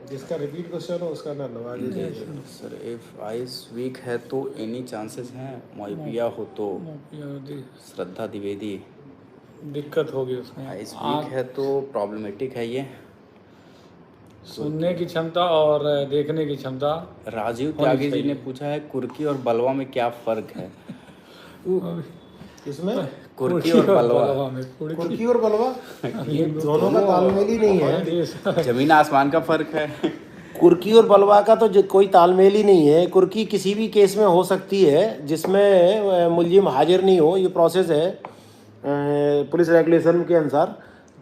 जिसका रिपीट क्वेश्चन हो उसका ना लो, आगे जाइए। सर इफ आइज वीक है तो एनी चांसेस हैं मोइपिया हो तो? श्रद्धा द्विवेदी। दिक्कत होगी उसमें। आइज वीक है तो प्रॉब्लमेटिक है ये। सुनने की क्षमता और देखने की क्षमता। राजीव त्यागी जी ने पूछा है कुर्की और बलवा में क्या फ़र्क है? इसमें कुर्की और बलवा में कुर्की और बलवा ये दोनों का तालमेल ही नहीं है। जमीन आसमान का फ़र्क है। कुर्की और बलवा का तो कोई तालमेल ही नहीं है। कुर्की किसी भी केस में हो सकती है जिसमें मुलजिम हाजिर नहीं हो। ये प्रोसेस है पुलिस रेगुलेशन के अनुसार।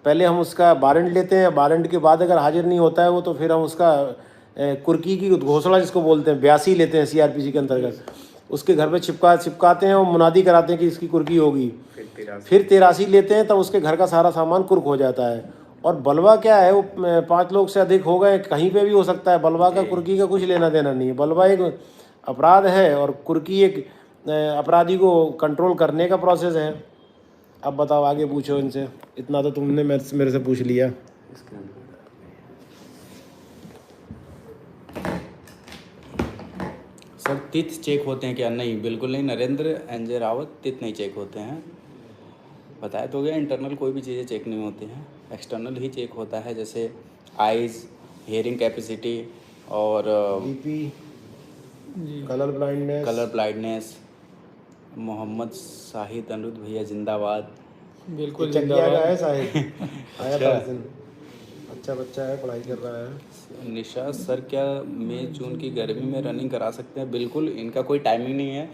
पहले हम उसका वारंट लेते हैं, वारंट के बाद अगर हाजिर नहीं होता है वो, तो फिर हम उसका कुर्की की घोषणा जिसको बोलते हैं 82 लेते हैं सीआरपीसी के अंतर्गत। उसके घर पे चिपकाते हैं और मुनादी कराते हैं कि इसकी कुर्की होगी। फिर 83 लेते हैं, तब उसके घर का सारा सामान कुर्क हो जाता है। और बलवा क्या है, वो 5 लोग से अधिक हो गए कहीं पे भी हो सकता है। बलवा का कुर्की का कुछ लेना देना नहीं है। बलवा एक अपराध है और कुर्की एक अपराधी को कंट्रोल करने का प्रोसेस है। अब बताओ, आगे पूछो इनसे। इतना तो तुमने मेरे से पूछ लिया। सर तिथ चेक होते हैं क्या? नहीं, बिल्कुल नहीं। नरेंद्र एनजे रावत, तिथ नहीं चेक होते हैं। बताया तो गया, इंटरनल कोई भी चीज़ें चेक नहीं होती हैं, एक्सटर्नल ही चेक होता है। जैसे आइज़, हेयरिंग कैपेसिटी और BP, colour blindness. Mohammad Shahid Aniruddh भैया जिंदाबाद। बिल्कुल चकिया का है शाहिद, आया था उस दिन। अच्छा बच्चा है, पढ़ाई कर रहा है। निशा सर, क्या मई जून की गर्मी में रनिंग करा सकते हैं? बिल्कुल, इनका कोई टाइमिंग नहीं है,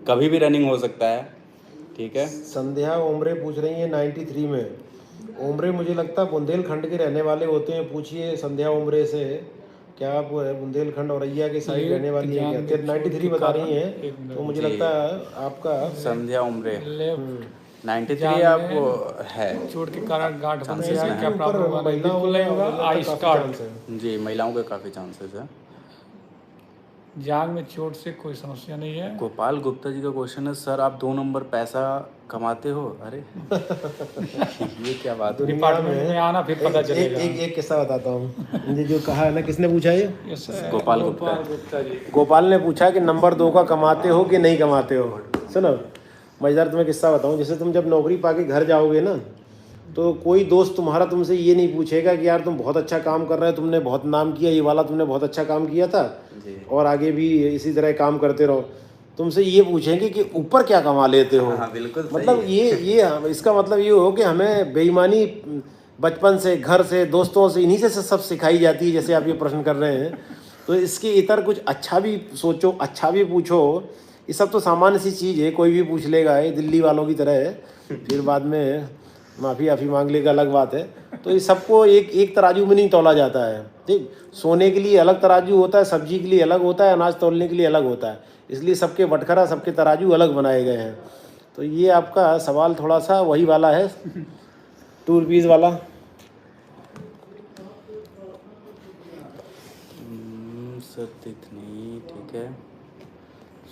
कभी भी रनिंग हो सकता है। ठीक है। संध्या ओमरे पूछ रही है 93 में। ओमरे मुझे लगता है बुंदेलखंड के रहने वाले होते हैं। पूछिए संध्या ओमरे से, क्या आप बुंदेलखंड औरैया के साइड रहने वाली है क्या? 93 बता रही हैं, तो मुझे लगता है आपका संध्या उम्रे 93 जान आप है। चोट के कारण गांठ बन Chances गया है, हैं। क्या प्रॉब्लम होगा? नहीं, बिल्कुल नहीं होगा। आई स्टार्ट जी, महिलाओं के काफ़ी चांसेस है। जांग में चोट से कोई समस्या नहीं है। गोपाल गुप्ता जी का क्वेश्चन है, सर आप 2 नंबर पैसा कमाते हो? अरे ये क्या बात है? डिपार्टमेंट में आना फिर पता चलेगा। एक किस्सा बताता हूँ। ये जो कहा है ना, किसने पूछा ये? गोपाल गुप्ता जी। गोपाल ने पूछा कि नंबर 2 का कमाते हो कि नहीं कमाते हो। सुनो, मजेदार तुम्हें किस्सा बताऊं। जैसे तुम जब नौकरी पाके घर जाओगे ना, तो कोई दोस्त तुम्हारा तुमसे ये नहीं पूछेगा कि यार तुम बहुत अच्छा काम कर रहे हो, तुमने बहुत नाम किया, ये वाला तुमने बहुत अच्छा काम किया था और आगे भी इसी तरह काम करते रहो। तुमसे ये पूछेंगे कि ऊपर क्या कमा लेते हो। हाँ, बिल्कुल सही मतलब ये इसका मतलब ये हो कि हमें बेईमानी बचपन से, घर से, दोस्तों से, इन्हीं से सब सिखाई जाती है, जैसे आप ये प्रश्न कर रहे हैं। तो इसके इतर कुछ अच्छा भी सोचो, अच्छा भी पूछो। ये सब तो सामान्य सी चीज़ है, कोई भी पूछ लेगा, ये दिल्ली वालों की तरह है। फिर बाद में माफ़ी मांग लेगा, अलग बात है। तो ये सबको एक तराजू में नहीं तौला जाता है। ठीक, सोने के लिए अलग तराजू होता है, सब्जी के लिए अलग होता है, अनाज तौलने के लिए अलग होता है। इसलिए सबके बटखरा, सबके तराजू अलग बनाए गए हैं। तो ये आपका सवाल थोड़ा सा वही वाला है, 2 रुपीज़ वाला। सर तिथ नहीं, ठीक है।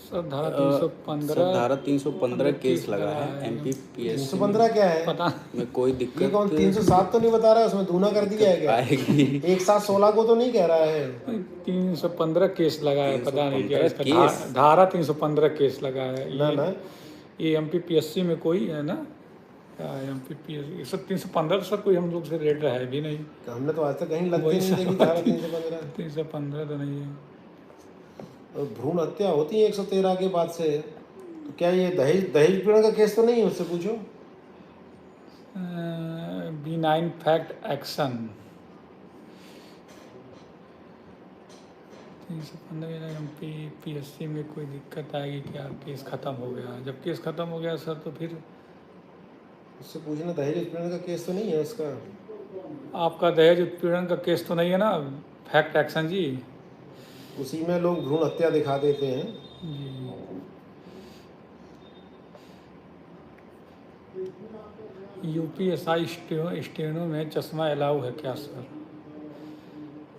सर धारा 315 सर धारा 315 केस लगा है MPPSC 315 क्या है? पता में कोई ये दिक्कत कौन 307 तो नहीं बता रहा है? उसमें दूना कर दिया है क्या? आएगी? 116 को तो नहीं कह रहा है। 315 केस लगा है, पता नहीं क्या 315 इसका। केस? धारा 315 केस लगा है। ना ये MPPSC में कोई है ना, MPPSC सर 315 सर कोई हम लोग से रेट है भी नहीं। हमने तो आज तक कहीं लगते नहीं देखी धारा 315। 315 तो नहीं है। भ्रूण हत्या होती है 113 के बाद से। तो क्या ये दहेज पीड़न का केस तो नहीं है? उससे पूछो। B9 फैक्ट एक्शन PSC में कोई दिक्कत आएगी क्या? केस ख़त्म हो गया। जब केस ख़त्म हो गया सर तो फिर उससे पूछना, दहेज उत्पीड़न का केस तो नहीं है उसका? आपका दहेज उत्पीड़न का केस तो नहीं है ना? फैक्ट एक्शन जी। उसी में लोग भ्रूण हत्या दिखा देते हैं। जी UPSI स्टेनो में चश्मा अलाउ है क्या सर?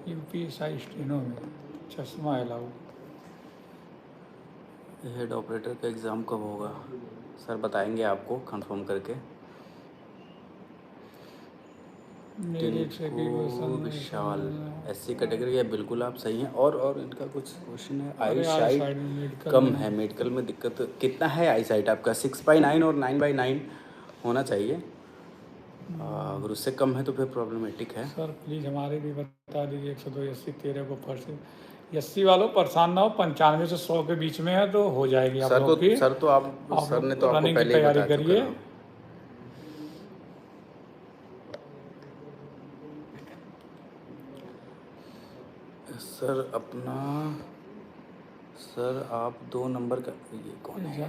UPSI स्टेनो में चश्मा अलाउ। हेड ऑपरेटर का एग्ज़ाम कब होगा सर? बताएंगे आपको कंफर्म करके। विशाल SC कैटेगरी है, बिल्कुल आप सही हैं। और इनका कुछ क्वेश्चन है, आई साइट कम है, मेडिकल में दिक्कत कितना है? आई साइट आपका 6/9 और 9/9 होना चाहिए। अगर उससे कम है तो फिर प्रॉब्लमेटिक है। सर प्लीज़ हमारे भी बता दीजिए। 102 80 13 को परसेंट 80 वालों परेशान ना हो। 95 से 100 के बीच में है तो हो जाएगी आप लोग की। सर तो आप सर ने तो आपको रनिंग की पहले ही तैयारी बता चुका करिए। है। सर अपना सर आप 2 नंबर का ये कौन है?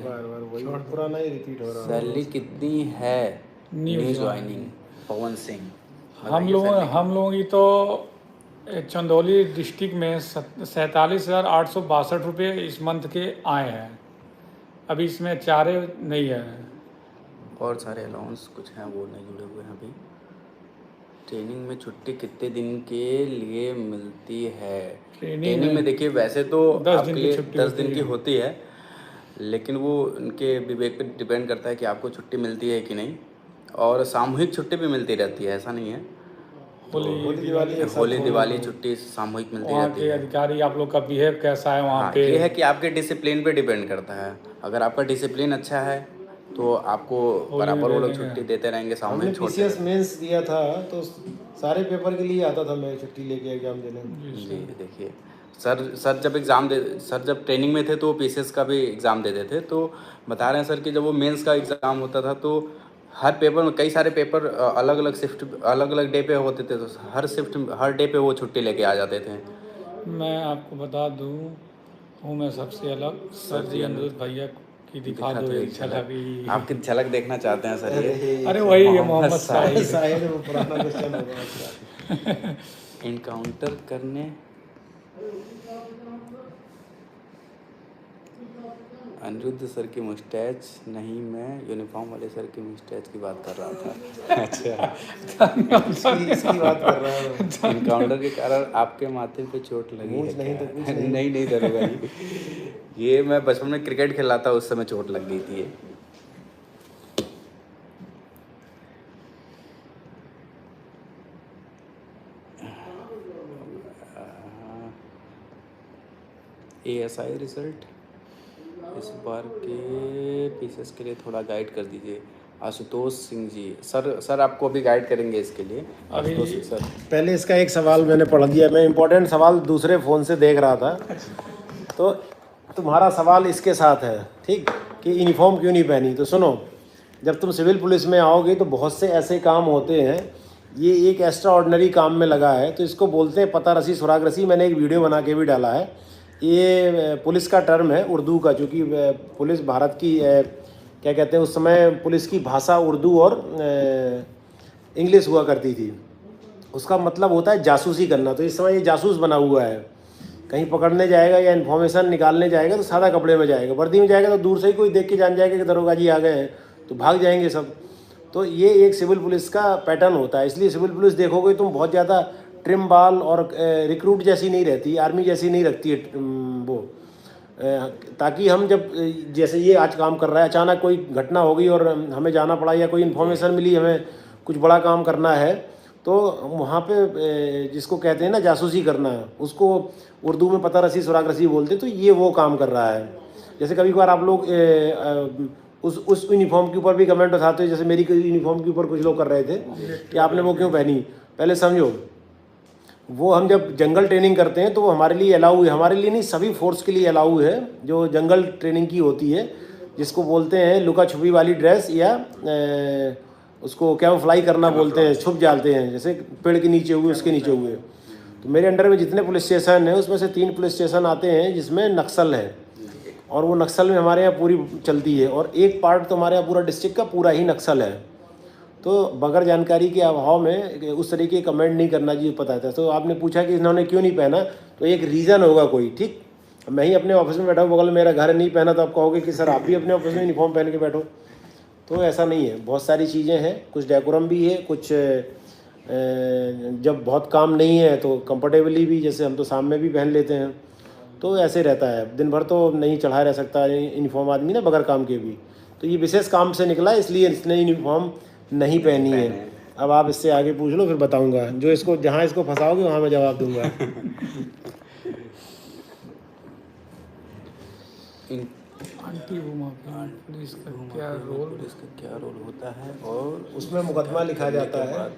बार वही पुराना ही रिपीट हो रहा है। सैलरी कितनी है न्यू ज्वाइनिंग? पवन सिंह। हम लोगों की तो चंदौली डिस्ट्रिक्ट में 47,862 रुपये इस मंथ के आए हैं। अभी इसमें चारे नहीं है और सारे अलाउंस कुछ हैं वो नहीं जुड़े हुए हैं अभी। ट्रेनिंग में छुट्टी कितने दिन के लिए मिलती है? ट्रेनिंग में देखिए वैसे तो 10 दिन आपके की लिए छुट्टी 10 होती दिन की है। होती है, लेकिन वो उनके विवेक पे डिपेंड करता है कि आपको छुट्टी मिलती है कि नहीं। और सामूहिक छुट्टी भी मिलती रहती है, ऐसा नहीं है। होली दिवाली छुट्टी सामूहिक मिलती वहाँ रहती के है। अधिकारी आप लोग का बिहेव कैसा है वहाँ हाँ, पे? ये है कि आपके डिसिप्लिन पे डिपेंड करता है। अगर आपका डिसिप्लिन अच्छा है तो आपको बराबर वो लोग छुट्टी देते रहेंगे। हमने सामूहिक छोड़ते PCS मेंस दिया था तो सारे पेपर के लिए आता था मैं छुट्टी लेके एग्जाम देने। जी देखिए सर जब ट्रेनिंग में थे तो PCS का भी एग्ज़ाम देते थे। तो बता रहे हैं सर कि जब वो मेंस का एग्ज़ाम होता था तो हर पेपर में कई सारे पेपर अलग अलग डे पे होते थे, तो हर डे पे वो छुट्टी लेके आ जाते थे। मैं आपको बता दूँ हूँ मैं सबसे अलग। सर जी अनिरुद्ध भैया की दिखा दो एक झलक। आपकी झलक देखना चाहते हैं सर ये। अरे वही है मोहम्मद साहिद। शायद वो पुराना क्वेश्चन होगा। इनकाउंटर करने अनिरुद्ध सर की मुस्टैच नहीं, मैं यूनिफॉर्म वाले सर की मुस्टैच की बात कर रहा था। अच्छा इसकी बात कर रहा हूँ। इनकाउंटर के कारण आपके माथे पे चोट लगी है नहीं तो क्या? कुछ नहीं। नहीं दरोगा जी, ये मैं बचपन में क्रिकेट खेला था, उस समय चोट लग गई थी ये। ASI रिजल्ट इस बार के PCS के लिए थोड़ा गाइड कर दीजिए। आशुतोष सिंह जी सर आपको अभी गाइड करेंगे इसके लिए। आशुतोष सिंह सर, पहले इसका एक सवाल मैंने पढ़ दिया। मैं इम्पोर्टेंट सवाल दूसरे फ़ोन से देख रहा था, तो तुम्हारा सवाल इसके साथ है, ठीक, कि यूनिफॉर्म क्यों नहीं पहनी। तो सुनो, जब तुम सिविल पुलिस में आओगे तो बहुत से ऐसे काम होते हैं, ये एक एक्स्ट्रा ऑर्डिनरी काम में लगा है, तो इसको बोलते हैं पता रसी सुराग रसी। मैंने एक वीडियो बना के भी डाला है। ये पुलिस का टर्म है उर्दू का, चूँकि पुलिस भारत की क्या कहते हैं, उस समय पुलिस की भाषा उर्दू और इंग्लिश हुआ करती थी। उसका मतलब होता है जासूसी करना। तो इस समय ये जासूस बना हुआ है, कहीं पकड़ने जाएगा या इन्फॉर्मेशन निकालने जाएगा तो सादा कपड़े में जाएगा। वर्दी में जाएगा तो दूर से ही कोई देख के जान जाएगा कि दरोगा जी आ गए हैं, तो भाग जाएंगे सब। तो ये एक सिविल पुलिस का पैटर्न होता है। इसलिए सिविल पुलिस देखोगे तुम बहुत ज़्यादा ट्रिम बाल और रिक्रूट जैसी नहीं रहती, आर्मी जैसी नहीं रखती है वो, ताकि हम जब जैसे ये आज काम कर रहा है, अचानक कोई घटना हो गई और हमें जाना पड़ा या कोई इन्फॉर्मेशन मिली, हमें कुछ बड़ा काम करना है, तो वहाँ पे जिसको कहते हैं ना जासूसी करना है, उसको उर्दू में पता रसी सुराग रसी बोलते। तो ये वो काम कर रहा है। जैसे कभी कभार आप लोग उस यूनिफॉर्म के ऊपर भी कमेंट उठाते हो, जैसे मेरी यूनिफॉर्म के ऊपर कुछ लोग कर रहे थे कि आपने वो क्यों पहनी। पहले समझो, वो हम जब जंगल ट्रेनिंग करते हैं तो वो हमारे लिए अलाउ है, हमारे लिए नहीं सभी फोर्स के लिए अलाउ है, जो जंगल ट्रेनिंग की होती है, जिसको बोलते हैं लुका छुपी वाली ड्रेस, या उसको कैमोफ्लाई करना बोलते हैं, छुप जाते हैं, जैसे पेड़ के नीचे हुए, उसके नीचे हुए। तो मेरे अंडर में जितने पुलिस स्टेशन हैं उसमें से 3 पुलिस स्टेशन आते हैं जिसमें नक्सल है, और वो नक्सल में हमारे यहाँ पूरी चलती है, और एक पार्ट तो हमारे यहाँ पूरा डिस्ट्रिक्ट का पूरा ही नक्सल है। तो बगैर जानकारी के अभाव में उस तरीके कमेंट नहीं करना चाहिए, पता था। तो आपने पूछा कि इन्होंने क्यों नहीं पहना, तो एक रीज़न होगा कोई, ठीक। मैं ही अपने ऑफिस में बैठा हूँ, बगल मेरा घर नहीं पहना, तो आप कहोगे कि सर आप भी अपने ऑफिस में यूनिफॉर्म पहन के बैठो, तो ऐसा नहीं है। बहुत सारी चीज़ें हैं, कुछ डेकोरम भी है, कुछ जब बहुत काम नहीं है तो कंफर्टेबली भी, जैसे हम तो शाम में भी पहन लेते हैं, तो ऐसे रहता है। दिन भर तो नहीं चढ़ा रह सकता यूनिफॉर्म आदमी ना, बगैर काम के भी। तो ये विशेष काम से निकला, इसलिए इसने यूनिफॉर्म नहीं पहनी है। अब आप इससे आगे पूछ लो, फिर बताऊंगा। जो इसको जहाँ इसको फंसाओगे वहाँ मैं जवाब दूंगा। आंटी वुमा पुलिस का क्या रोल होता है, और उसमें मुकदमा लिखा जाता है।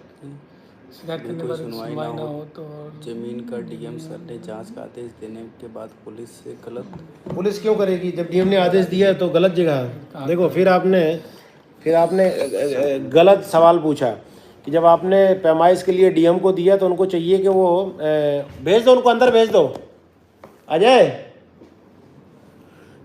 शिकायत करने के बाद सुनवाई ना हो तो जमीन का डीएम सर ने जांच का आदेश देने के बाद पुलिस से गलत। पुलिस क्यों करेगी जब डीएम ने आदेश दिया तो गलत जगह। देखो फिर आपने गलत सवाल पूछा कि जब आपने पैमाइश के लिए डीएम को दिया तो उनको चाहिए कि वो भेज दो, उनको अंदर भेज दो। अजय,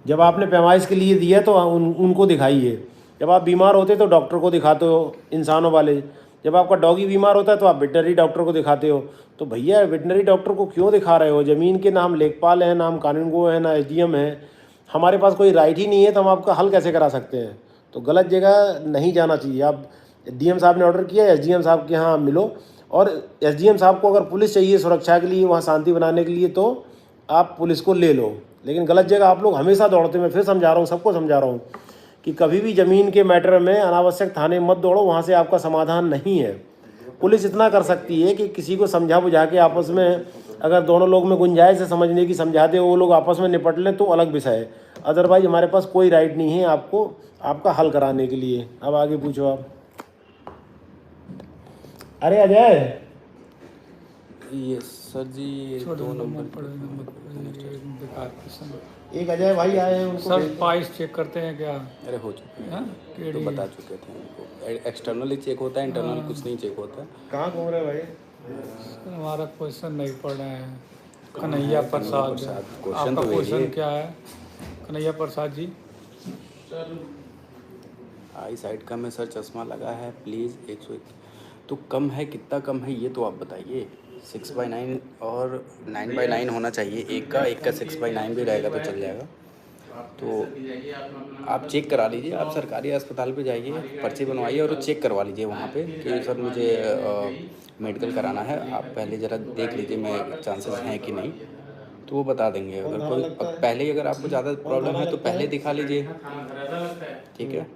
जब आपने पैमाइश के लिए दिया तो उनको दिखाइए। जब आप बीमार होते तो डॉक्टर को दिखाते हो, इंसानों वाले। जब आपका डॉगी बीमार होता है तो आप वेटनरी डॉक्टर को दिखाते हो। तो भैया वेटनरी डॉक्टर को क्यों दिखा रहे हो? ज़मीन के ना हम लेखपाल हैं, ना हम कानूनगो हैं, ना एसडीएम है, हमारे पास कोई राइट ही नहीं है, तो हम आपका हल कैसे करा सकते हैं? तो गलत जगह नहीं जाना चाहिए। आप डीएम साहब ने ऑर्डर किया, एसडीएम साहब के यहाँ मिलो, और एसडीएम साहब को अगर पुलिस चाहिए सुरक्षा के लिए, वहाँ शांति बनाने के लिए, तो आप पुलिस को ले लो। लेकिन गलत जगह आप लोग हमेशा दौड़ते हैं। मैं फिर समझा रहा हूँ, सबको समझा रहा हूँ कि कभी भी ज़मीन के मैटर में अनावश्यक थाने मत दौड़ो, वहाँ से आपका समाधान नहीं है। पुलिस इतना कर सकती है कि किसी को समझा बुझा के आपस में, अगर दोनों लोग में गुंजाइश है समझने की, समझा दे, वो लोग आपस में निपट लें तो अलग विषय है। अदरवाइज हमारे पास कोई राइट नहीं है आपको आपका हल कराने के लिए। अब आगे पूछो आप। अरे अजय, ये सर जी 2 नंबर एक अजय भाई आए हैं, उनको सर पाइस चेक करते हैं क्या? अरे हो चुके हैं, हैं तो बता चुके थे उनको। एक्सटर्नली चेक होता है, इंटरनल कुछ नहीं चेक होता। कहाँ घूम रहे भाई? सर हमारा क्वेश्चन नहीं पढ़ रहे हैं। कन्हैया प्रसाद, क्वेश्चन आपका तो क्वेश्चन क्या है कन्हैया प्रसाद जी? आई साइड कम है सर, चश्मा लगा है प्लीज़। 101 तो कम है, कितना कम है ये तो आप बताइए। 6/9 और 9/9 होना चाहिए एक का 6/9 भी रहेगा तो चल जाएगा। तो आप चेक करा लीजिए, आप सरकारी अस्पताल पे जाइए, पर्ची बनवाइए और चेक करवा लीजिए वहाँ पे कि सर मुझे मेडिकल कराना है। आप पहले ज़रा देख लीजिए मैं चांसेस हैं कि नहीं, तो वो बता देंगे। अगर कोई पहले ही अगर आपको ज़्यादा प्रॉब्लम है तो पहले दिखा लीजिए, ठीक है,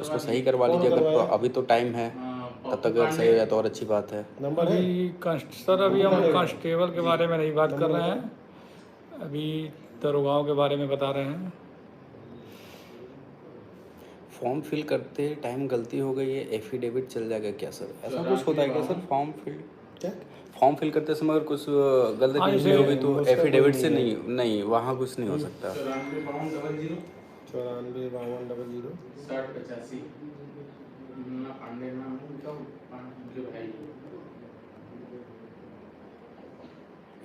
उसको सही करवा लीजिए। अगर अभी तो टाइम है, तब तक अगर सही हो जाए तो और अच्छी बात है। अभी हम कांस्टेबल के बारे में नहीं बात कर रहे हैं, अभी दरोगाओं के बारे में बता रहे हैं। फॉर्म फिल करते टाइम गलती हो गई है, एफिडेविट चल जाएगा क्या सर? ऐसा कुछ होता है क्या सर? फॉर्म फिल करते समय अगर कुछ गलती नहीं होगी तो एफिडेविट से नहीं वहाँ कुछ नहीं हो सकता। 94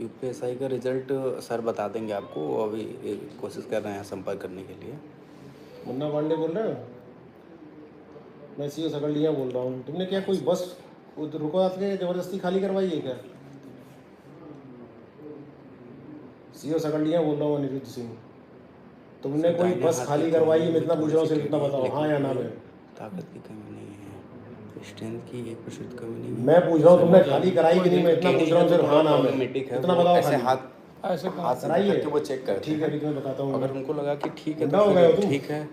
यूपीएसआई का रिजल्ट सर बता देंगे आपको, अभी कोशिश कर रहे हैं संपर्क करने के लिए। मुन्ना पांडे बोल रहे हो? मैं सीओ सकलिया बोल रहा हूँ। तुमने क्या कोई बस रुको आके जबरदस्ती खाली करवाई है क्या? सीओ सकलिया बोल रहा हूँ, अनिरुद्ध सिंह। तुमने कोई बस खाली करवाई है? मैं इतना पूछ रहा हूँ, सिर्फ इतना बताओ, हाँ या ना में। ताकत की कमी नहीं है, स्ट्रेंथ की 1% कमी नहीं है। मैं पूछ रहा हूँ तुमने खाली कराई कि नहीं, मैं इतना पूछ रहा हूँ, सिर्फ हाँ ना में। इतना बताओ। ऐसे ऐसे हाथ से कराइए, वो चेक करते ठीक है, अभी तुम्हें बताता हूँ। अगर उनको लगा कि ठीक है गुंडा हो गए हो तो तुम? ठीक है,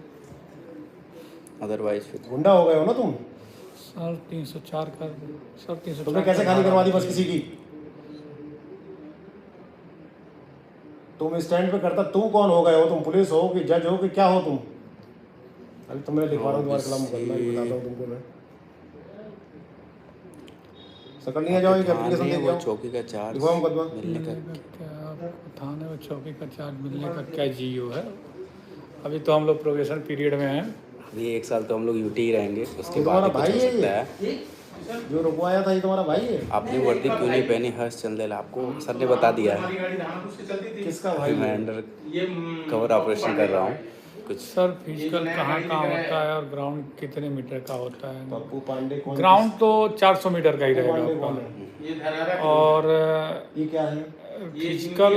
अदरवाइज फिर गुंडा हो गए हो ना तुम? सर 304 का सर 304 तुमने कैसे खाली करवा दी बस किसी की? तुम स्टैंड पे करता, तुम कौन हो गए हो? तुम पुलिस हो कि जज हो कि क्या हो तुम? अभी तुम्हें लिखवा रहा हूँ तुम्हारे खिलाफ मुकदमा, बताता हूँ तुमको मैं। सकलिया जाओ, एक एप्लीकेशन दे दिया, चौकी का चार्ज लिखवाओ मुकदमा। मिलने का क्या थाने में चौकी का चार्ज मिलने का क्या जीओ है? अभी तो हम लोग प्रोबेशन पीरियड में हैं। अभी 1 साल तो हम लोग यूटी ही रहेंगे, उसके तुम्हारा बाद ही कुछ भाई हो है सकता है। जो रुकवाया था ये तुम्हारा भाई है? आपने वर्दी क्यों नहीं पहनी हर्ष चंदेल? आपको सर ने बता दिया है। किसका भाई मैं है? अंडर कवर ऑपरेशन कर रहा हूँ कुछ। सर फिजिकल कहाँ कहाँ होता है और ग्राउंड कितने मीटर का होता है? पप्पू पांडे कौन? ग्राउंड तो 400 मीटर का ही पप्पू रहेगा पांडे कौन आपका। है? और ये क्या है? फिजिकल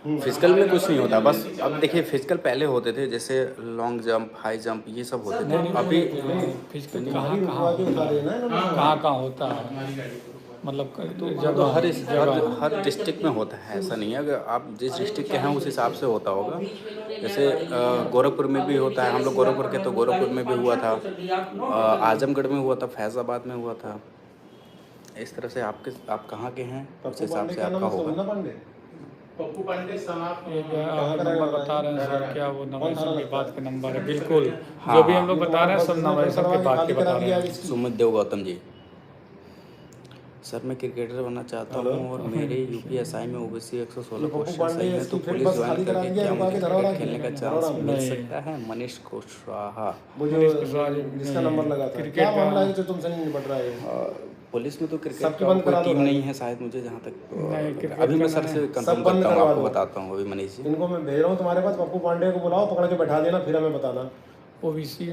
फिजिकल में कुछ नहीं होता, बस अब देखिए फिजिकल पहले होते थे जैसे लॉन्ग जंप, हाई जंप, ये सब होते थे। अभी फिजिकल भारी कहाँ रुकवा के उतारे ना इन्होंने। कहाँ कहाँ होता है, मतलब तो जगह हर डिस्ट्रिक्ट में होता है, ऐसा नहीं है। अगर आप जिस डिस्ट्रिक्ट के हैं उस हिसाब से होता होगा। जैसे गोरखपुर में भी होता है, हम लोग गोरखपुर के, तो गोरखपुर में भी हुआ था, आजमगढ़ में हुआ था, फैज़ाबाद में हुआ था। इस तरह से आप कहाँ के हैं उस पप्पू हिसाब पांडे से क्या नाम आपका है? होगा। सोना पांडे? पप्पू पांडे समाप्त आप नंबर बता रहे हैं सर, क्या वो नवाई सर के बाद के नंबर है? बिल्कुल, हाँ, जो भी हम लोग बता रहे हैं सब नवाई सर के बाद के बता रहे हैं। सुमित देव गौतम जी। सर मैं क्रिकेटर बनना चाहता हूँ और मेरे यूपीएसआई में ओबीसी 116 क्वेश्चन सही है, तो पुलिस ज्वाइन करके क्या मुझे क्रिकेट खेलने का चांस मिल सकता है? मनीष कुशवाहा। वो जो जिसका नंबर लगा था, क्या मामला है जो तुमसे नहीं निपट रहा है? पुलिस में तो क्रिकेट सबकी का बंद करा कोई दो टीम भाई। नहीं है शायद, मुझे जहाँ नहीं, तक क्रिकेट अभी मैं का सर से नहीं। कंफर्म सब बंद करता हूँ, करवा आपको दो। बताता हूँ अभी मनीष जी। इनको मैं भेज रहा हूँ तुम्हारे पास, पप्पू पांडे को बुलाओ, पकड़ के बैठा देना, फिर हमें बताना। ओबीसी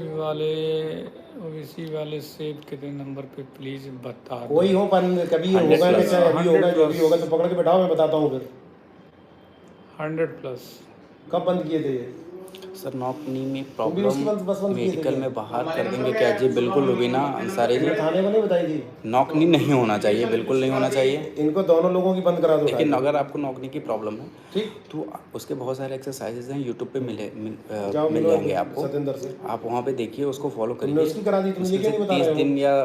वाले से कितने नंबर पे प्लीज बता दो। कोई हो पर कभी ये 100 होगा कि plus। चाहे अभी होगा, जो भी 100 होगा, तो पकड़ के बैठाओ, मैं बताता हूँ फिर। 100+। कब बंद किए थे ये? सर नॉकनी में वो भी उसकी बस बंद प्रॉब्लम किए थे मेडिकल क्या? में बाहर कर देंगे क्या? जी बिल्कुल रुबीना अंसारी जी, ये थाने में नहीं बताई थी? नॉकनी नहीं होना चाहिए, बिल्कुल नहीं होना चाहिए। इनको दोनों लोगों की बंद करा दो। लेकिन अगर आपको नॉकनी की प्रॉब्लम है ठीक, तो उसके बहुत सारे एक्सरसाइजेज हैं यूट्यूब पे जाओ मिल मिलो जाएंगे आपको। सतेंद्र से। आप वहाँ पे देखिए, उसको फॉलो तुमने करिए। उसकी करा दी, तुम ये उसमें क्यों से नहीं बता 30 रहे हो? दिन या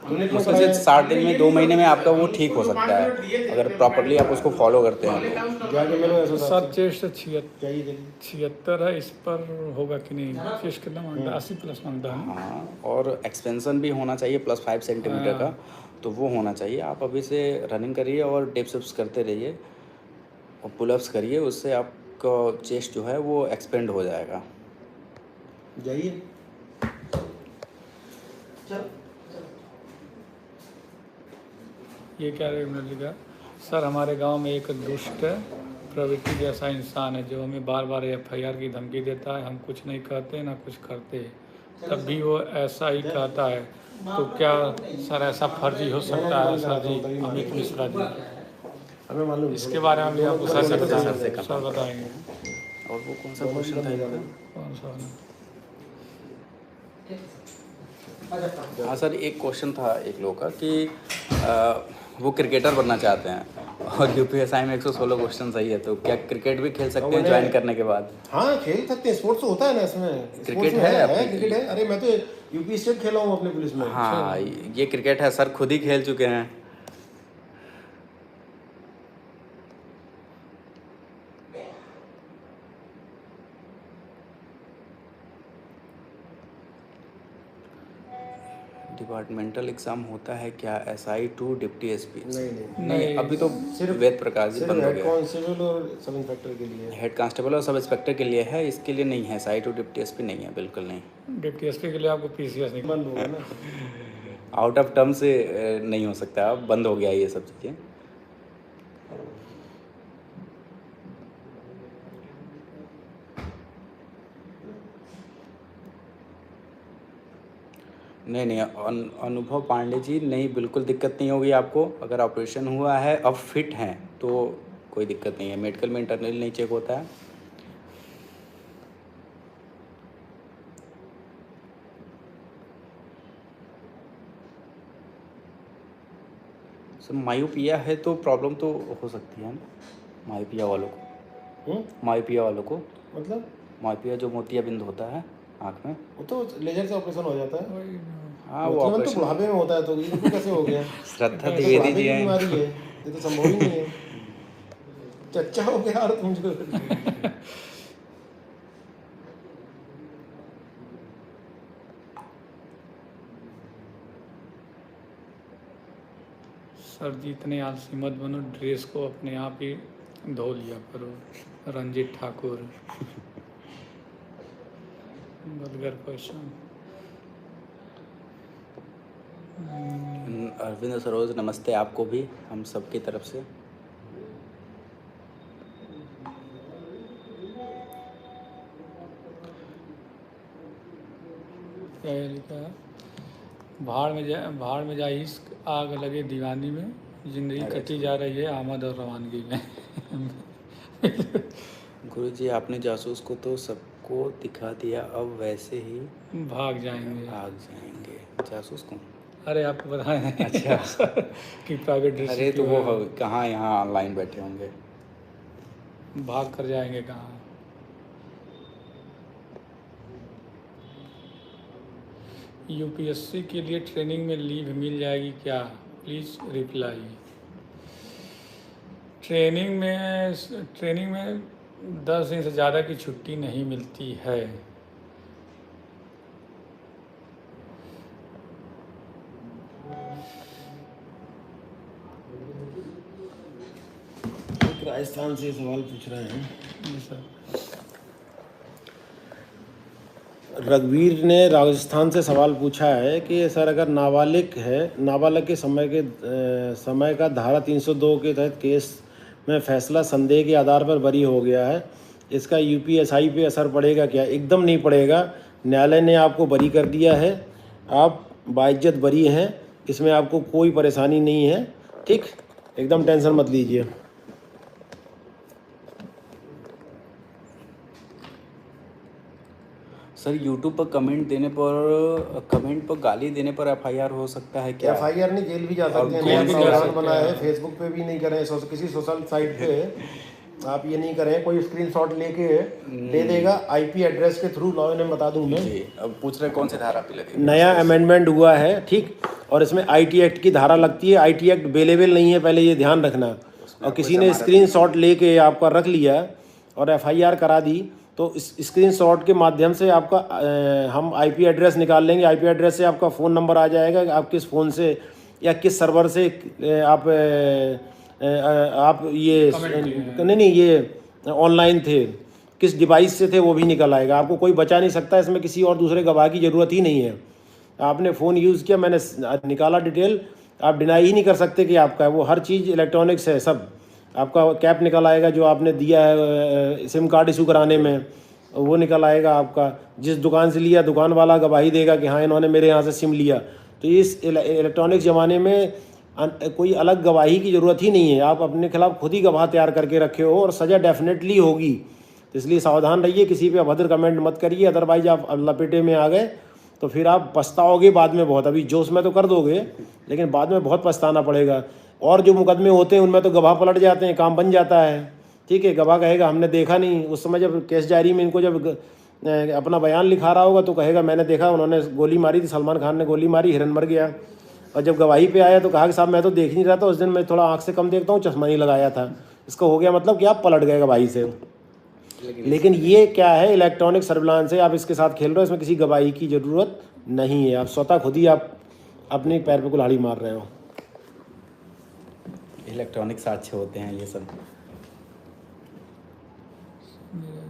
तुमने क्यों उसमें से 60 दिन में 2 महीने में आपका वो ठीक हो सकता है, अगर प्रॉपरली आप उसको फॉलो करते हैं तो। जाके मिलो ऐसा सर चेस्ट 76 चाहिए। है, इस पर होगा कि नहीं? चेस्ट कितना मांगता है? 80+ मांगता है ना? हाँ, और एक्सपेंशन भी होना चाहिए +5 सेंटीमीटर का, तो वो होना चाहिए। आप अभी से रनिंग करिए और डिप्स करते रहिए और पुलअप्स करिए, उससे आपका चेस्ट जो है वो एक्सपेंड हो जाएगा। जाइए। ये क्या लिखा? सर हमारे गांव में एक दुष्ट प्रवृत्ति जैसा इंसान है जो हमें बार बार FIR की धमकी देता है। हम कुछ नहीं कहते ना कुछ करते, तब भी वो ऐसा ही कहता है। तो क्या सर ऐसा फर्जी हो सकता है? सर जी, अमित मिश्रा जी, हमें मालूम इसके बारे में भी आपको सर से सर से बताएंगे। सर बताएंगे और वो कौन सा क्वेश्चन था इनका? कौन सा वाला? हाँ सर, एक क्वेश्चन था एक लोग का कि वो क्रिकेटर बनना चाहते हैं और यूपीएसआई में 116 क्वेश्चन सही है, तो क्या क्रिकेट भी खेल सकते हैं ज्वाइन करने के बाद? हाँ खेल सकते हैं, स्पोर्ट्स होता है ना इसमें। क्रिकेट स्पोर्ट्स में है है, क्रिकेट है। अरे मैं तो यूपी स्टेट खेला हूँ अपने पुलिस में। हाँ, ये क्रिकेट है सर, खुद ही खेल चुके हैं। डिपार्टमेंटल एग्जाम होता है क्या? SI2 deputy SP? नहीं, अभी तो सिर्फ वेद प्रकाश जी सिर्फ बंद हो हेड गया। कांस्टेबल और सब इंस्पेक्टर के लिए। हेड कांस्टेबल और सब इंस्पेक्टर के लिए है, इसके लिए नहीं है। SI2 डिप्टी एसपी नहीं है, बिल्कुल नहीं। डिप्टी एसपी के लिए आपको PCS नहीं बंद होगा ना। आउट ऑफ टर्म से नहीं हो सकता, अब बंद हो गया ये सब चीज़ें। नहीं, अनुभव पांडे जी, नहीं बिल्कुल दिक्कत नहीं होगी आपको। अगर ऑपरेशन हुआ है, अब फिट हैं, तो कोई दिक्कत नहीं है। मेडिकल में इंटरनल नहीं चेक होता है। सर मायोपिया है तो प्रॉब्लम तो हो सकती है ना मायोपिया वालों को। मायोपिया वालों को मतलब मायोपिया जो मोतियाबिंद होता है आँख में, वो तो लेजर से ऑपरेशन हो जाता है। हाँ वो मोतियाबिंद तो ऑपरेशन। बुढ़ापे में होता है, तो ये तो कैसे हो गया? श्रद्धा ये तो द्विवेदी बुढ़ापे जी की हैं। बीमारी है, ये तो संभव ही नहीं है। चच्चा हो गया यार तुम जो। सर जी इतने आलसी मत बनो, ड्रेस को अपने आप ही धो लिया करो। रंजीत ठाकुर बलगर क्वेश्चन। अरविंद सरोज, नमस्ते आपको भी हम सबकी तरफ से। क्या ये लिखा है? भाड़ में जा इश्क, आग लगे दीवानी में, जिंदगी कटी जा रही है आमद और रवानगी में। गुरुजी, आपने जासूस को तो सबको दिखा दिया, अब वैसे ही भाग जाएंगे। जासूस कौन? अरे आपको बताएं। अच्छा। कि प्राइवेट अरे तो वो कहाँ यहाँ ऑनलाइन बैठे होंगे। भाग कर जाएंगे कहाँ? यूपीएससी के लिए ट्रेनिंग में लीव मिल जाएगी क्या? Please reply. ट्रेनिंग में 10 दिन से ज़्यादा की छुट्टी नहीं मिलती है। राजस्थान से सवाल पूछ रहे हैं। जी सर। रघुवीर ने राजस्थान से सवाल पूछा है कि सर अगर नाबालिग के समय का धारा 302 के तहत केस में फैसला संदेह के आधार पर बरी हो गया है, इसका यूपीएसआई पे असर पड़ेगा क्या? एकदम नहीं पड़ेगा। न्यायालय ने आपको बरी कर दिया है, आप बाइज्जत बरी हैं, इसमें आपको कोई परेशानी नहीं है। ठीक, एकदम टेंशन मत लीजिए। सर यूट्यूब पर कमेंट पर गाली देने पर एफआईआर हो सकता है क्या? एफआईआर नहीं, जेल भी जा सकते हैं। जेल भी जा प्रावधान सकते बना हैं। है, फेसबुक पे भी नहीं करें, किसी सोशल साइट पे आप ये नहीं करें। कोई स्क्रीनशॉट लेके दे देगा, आईपी एड्रेस के थ्रू लॉ ने बता दूं मैं। जी, अब पूछ रहे कौन सी धारा पे लगी? नया अमेंडमेंट हुआ है, ठीक, और इसमें आईटी एक्ट की धारा लगती है। आईटी एक्ट अवेलेबल नहीं है, पहले ये ध्यान रखना। और किसी ने स्क्रीनशॉट लेके आपका रख लिया और एफआईआर करा दी, तो इस स्क्रीनशॉट के माध्यम से आपका हम आईपी एड्रेस निकाल लेंगे। आईपी एड्रेस से आपका फ़ोन नंबर आ जाएगा, आप किस फ़ोन से या किस सर्वर से आप ये नहीं ये ऑनलाइन थे, किस डिवाइस से थे, वो भी निकल आएगा। आपको कोई बचा नहीं सकता इसमें, किसी और दूसरे गवाह की ज़रूरत ही नहीं है। आपने फ़ोन यूज़ किया, मैंने निकाला डिटेल, आप डिनाई ही नहीं कर सकते कि आपका है। वो हर चीज़ इलेक्ट्रॉनिक्स है, सब आपका कैप निकल आएगा जो आपने दिया है सिम कार्ड इशू कराने में, वो निकल आएगा आपका। जिस दुकान से लिया, दुकान वाला गवाही देगा कि हाँ इन्होंने मेरे यहाँ से सिम लिया। तो इस इलेक्ट्रॉनिक्स ज़माने में कोई अलग गवाही की ज़रूरत ही नहीं है। आप अपने खिलाफ खुद ही गवाह तैयार करके रखे हो और सज़ा डेफिनेटली होगी। तो इसलिए सावधान रहिए, किसी पे अभद्र कमेंट मत करिए, अदरवाइज आप लपेटे में आ गए तो फिर आप पछताओगे बाद में बहुत। अभी जोश में तो कर दोगे, लेकिन बाद में बहुत पछताना पड़ेगा। और जो मुकदमे होते हैं उनमें तो गवाह पलट जाते हैं, काम बन जाता है। ठीक है, गवाह कहेगा हमने देखा नहीं। उस समय जब केस जारी में इनको जब अपना बयान लिखा रहा होगा तो कहेगा मैंने देखा, उन्होंने गोली मारी थी, सलमान खान ने गोली मारी, हिरन मर गया। और जब गवाही पे आया तो कहा कि साहब मैं तो देख नहीं रहा था, उस दिन मैं थोड़ा आँख से कम देखता हूँ, चश्मा नहीं लगाया था। इसका हो गया मतलब कि आप पलट गए गवाही से। लेकिन ये क्या है, इलेक्ट्रॉनिक सर्विलांस है, आप इसके साथ खेल रहे हो, इसमें किसी गवाही की ज़रूरत नहीं है। आप स्वतः खुद ही आप अपने पैर पे कुल्हाड़ी मार रहे हो। इलेक्ट्रॉनिक साक्ष्य होते हैं ये सब। मेरे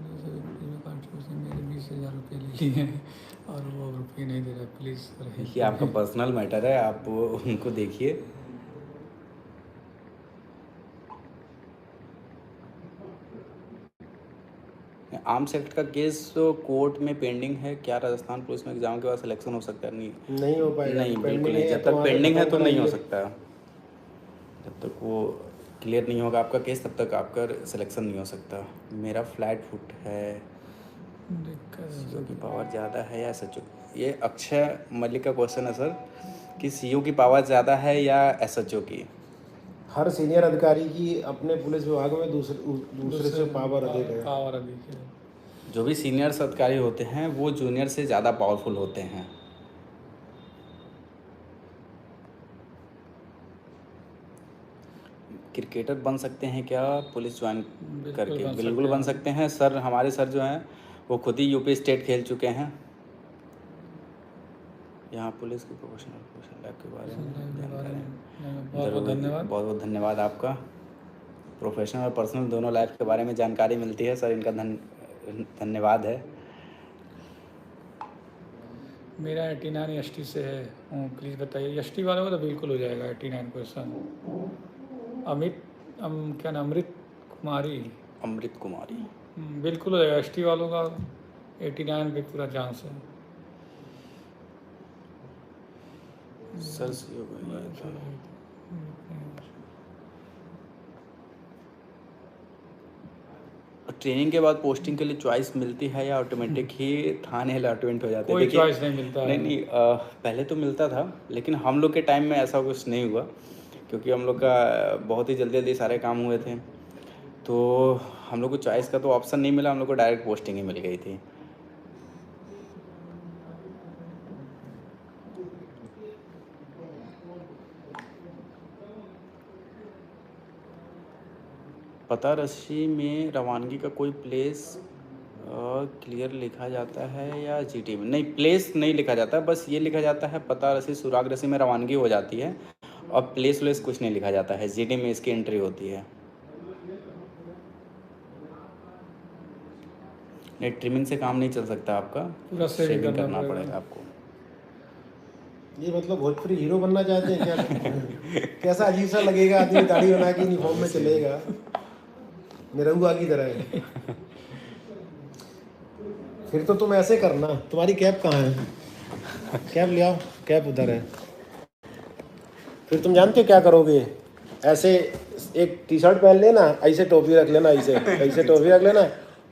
20,000 रुपये ले लिए हैं और वो रुपये नहीं दे रहा। प्लीज़ सर, ये आपका पर्सनल मैटर है, आप उनको देखिए। आर्म्स एक्ट का केस कोर्ट में पेंडिंग है क्या? राजस्थान पुलिस में एग्जाम के बाद सिलेक्शन हो सकता है? नहीं हो पाएगा। नहीं, बिल्कुल नहीं। जब तक पेंडिंग है तो नहीं हो सकता। जब तक वो क्लियर नहीं होगा आपका केस, तब तक आपका सिलेक्शन नहीं हो सकता। मेरा फ्लैट फुट है, सीओ की पावर ज़्यादा है या एसएचओ? ये अक्षय मलिक का क्वेश्चन है सर, कि सीओ की पावर ज़्यादा है या एसएचओ की? हर सीनियर अधिकारी की अपने पुलिस विभाग में दूसरे से पावर अधिक है। जो भी सीनियर अधिकारी होते हैं वो जूनियर से ज़्यादा पावरफुल होते हैं। क्रिकेटर बन सकते हैं क्या पुलिस ज्वाइन करके? बिल्कुल बन सकते हैं सर। हमारे सर जो हैं वो खुद ही यूपी स्टेट खेल चुके हैं। यहाँ पुलिस की प्रोफेशनल लाइफ के बारे में बहुत धन्यवाद। बहुत बहुत धन्यवाद आपका। प्रोफेशनल और पर्सनल दोनों लाइफ के बारे में जानकारी मिलती है सर, इनका धन्यवाद है। मेरा 89 एसटी से है हूँ, प्लीज़ बताइए। एसटी वालों को तो बिल्कुल हो जाएगा 89 क्वेश्चन। क्या नाम, अमृत कुमारी। अमृत कुमारी। बिल्कुल हो जाएगा, एसटी वालों का 89 पे पूरा चांस है। सर सीओ का ये था। ट्रेनिंग के बाद पोस्टिंग के लिए चॉइस मिलती है या ऑटोमेटिक ही थाने अलॉटमेंट हो जाते हैं? कोई देखिए, चॉइस नहीं मिलता है। नहीं, पहले तो मिलता था, लेकिन हम लोग के टाइम में ऐसा कुछ नहीं हुआ, क्योंकि हम लोग का बहुत ही जल्दी जल्दी सारे काम हुए थे, तो हम लोग को चॉइस का तो ऑप्शन नहीं मिला, हम लोग को डायरेक्ट पोस्टिंग ही मिल गई थी। पता रस्सी में रवानगी का कोई प्लेस क्लियर लिखा जाता है या जीटी में? नहीं, प्लेस नहीं लिखा जाता, बस ये लिखा जाता है पता रस्सी सुराग रस्सी में रवानगी हो जाती है, और प्लेस व्लेस कुछ नहीं लिखा जाता है। जीटी में इसकी एंट्री होती है। नहीं, ट्रिमिंग से काम नहीं चल सकता आपका, पूरा शेविंग शेविंग करना करना पड़ेगा। पड़ेगा आपको। ये मतलब भोजपुरी हीरो बनना चाहते हैं क्या? कैसा अजीब सा लगेगा, आदमी दाढ़ी बना के यूनिफॉर्म में चलेगा, निरहुआ की तरह है। फिर तो तुम ऐसे करना, तुम्हारी कैप कहाँ है? कैप ले आओ, कैप उधर है। फिर तुम जानते हो क्या करोगे? ऐसे एक टी शर्ट पहन लेना, ऐसे टोपी रख लेना, ऐसे टोपी रख लेना,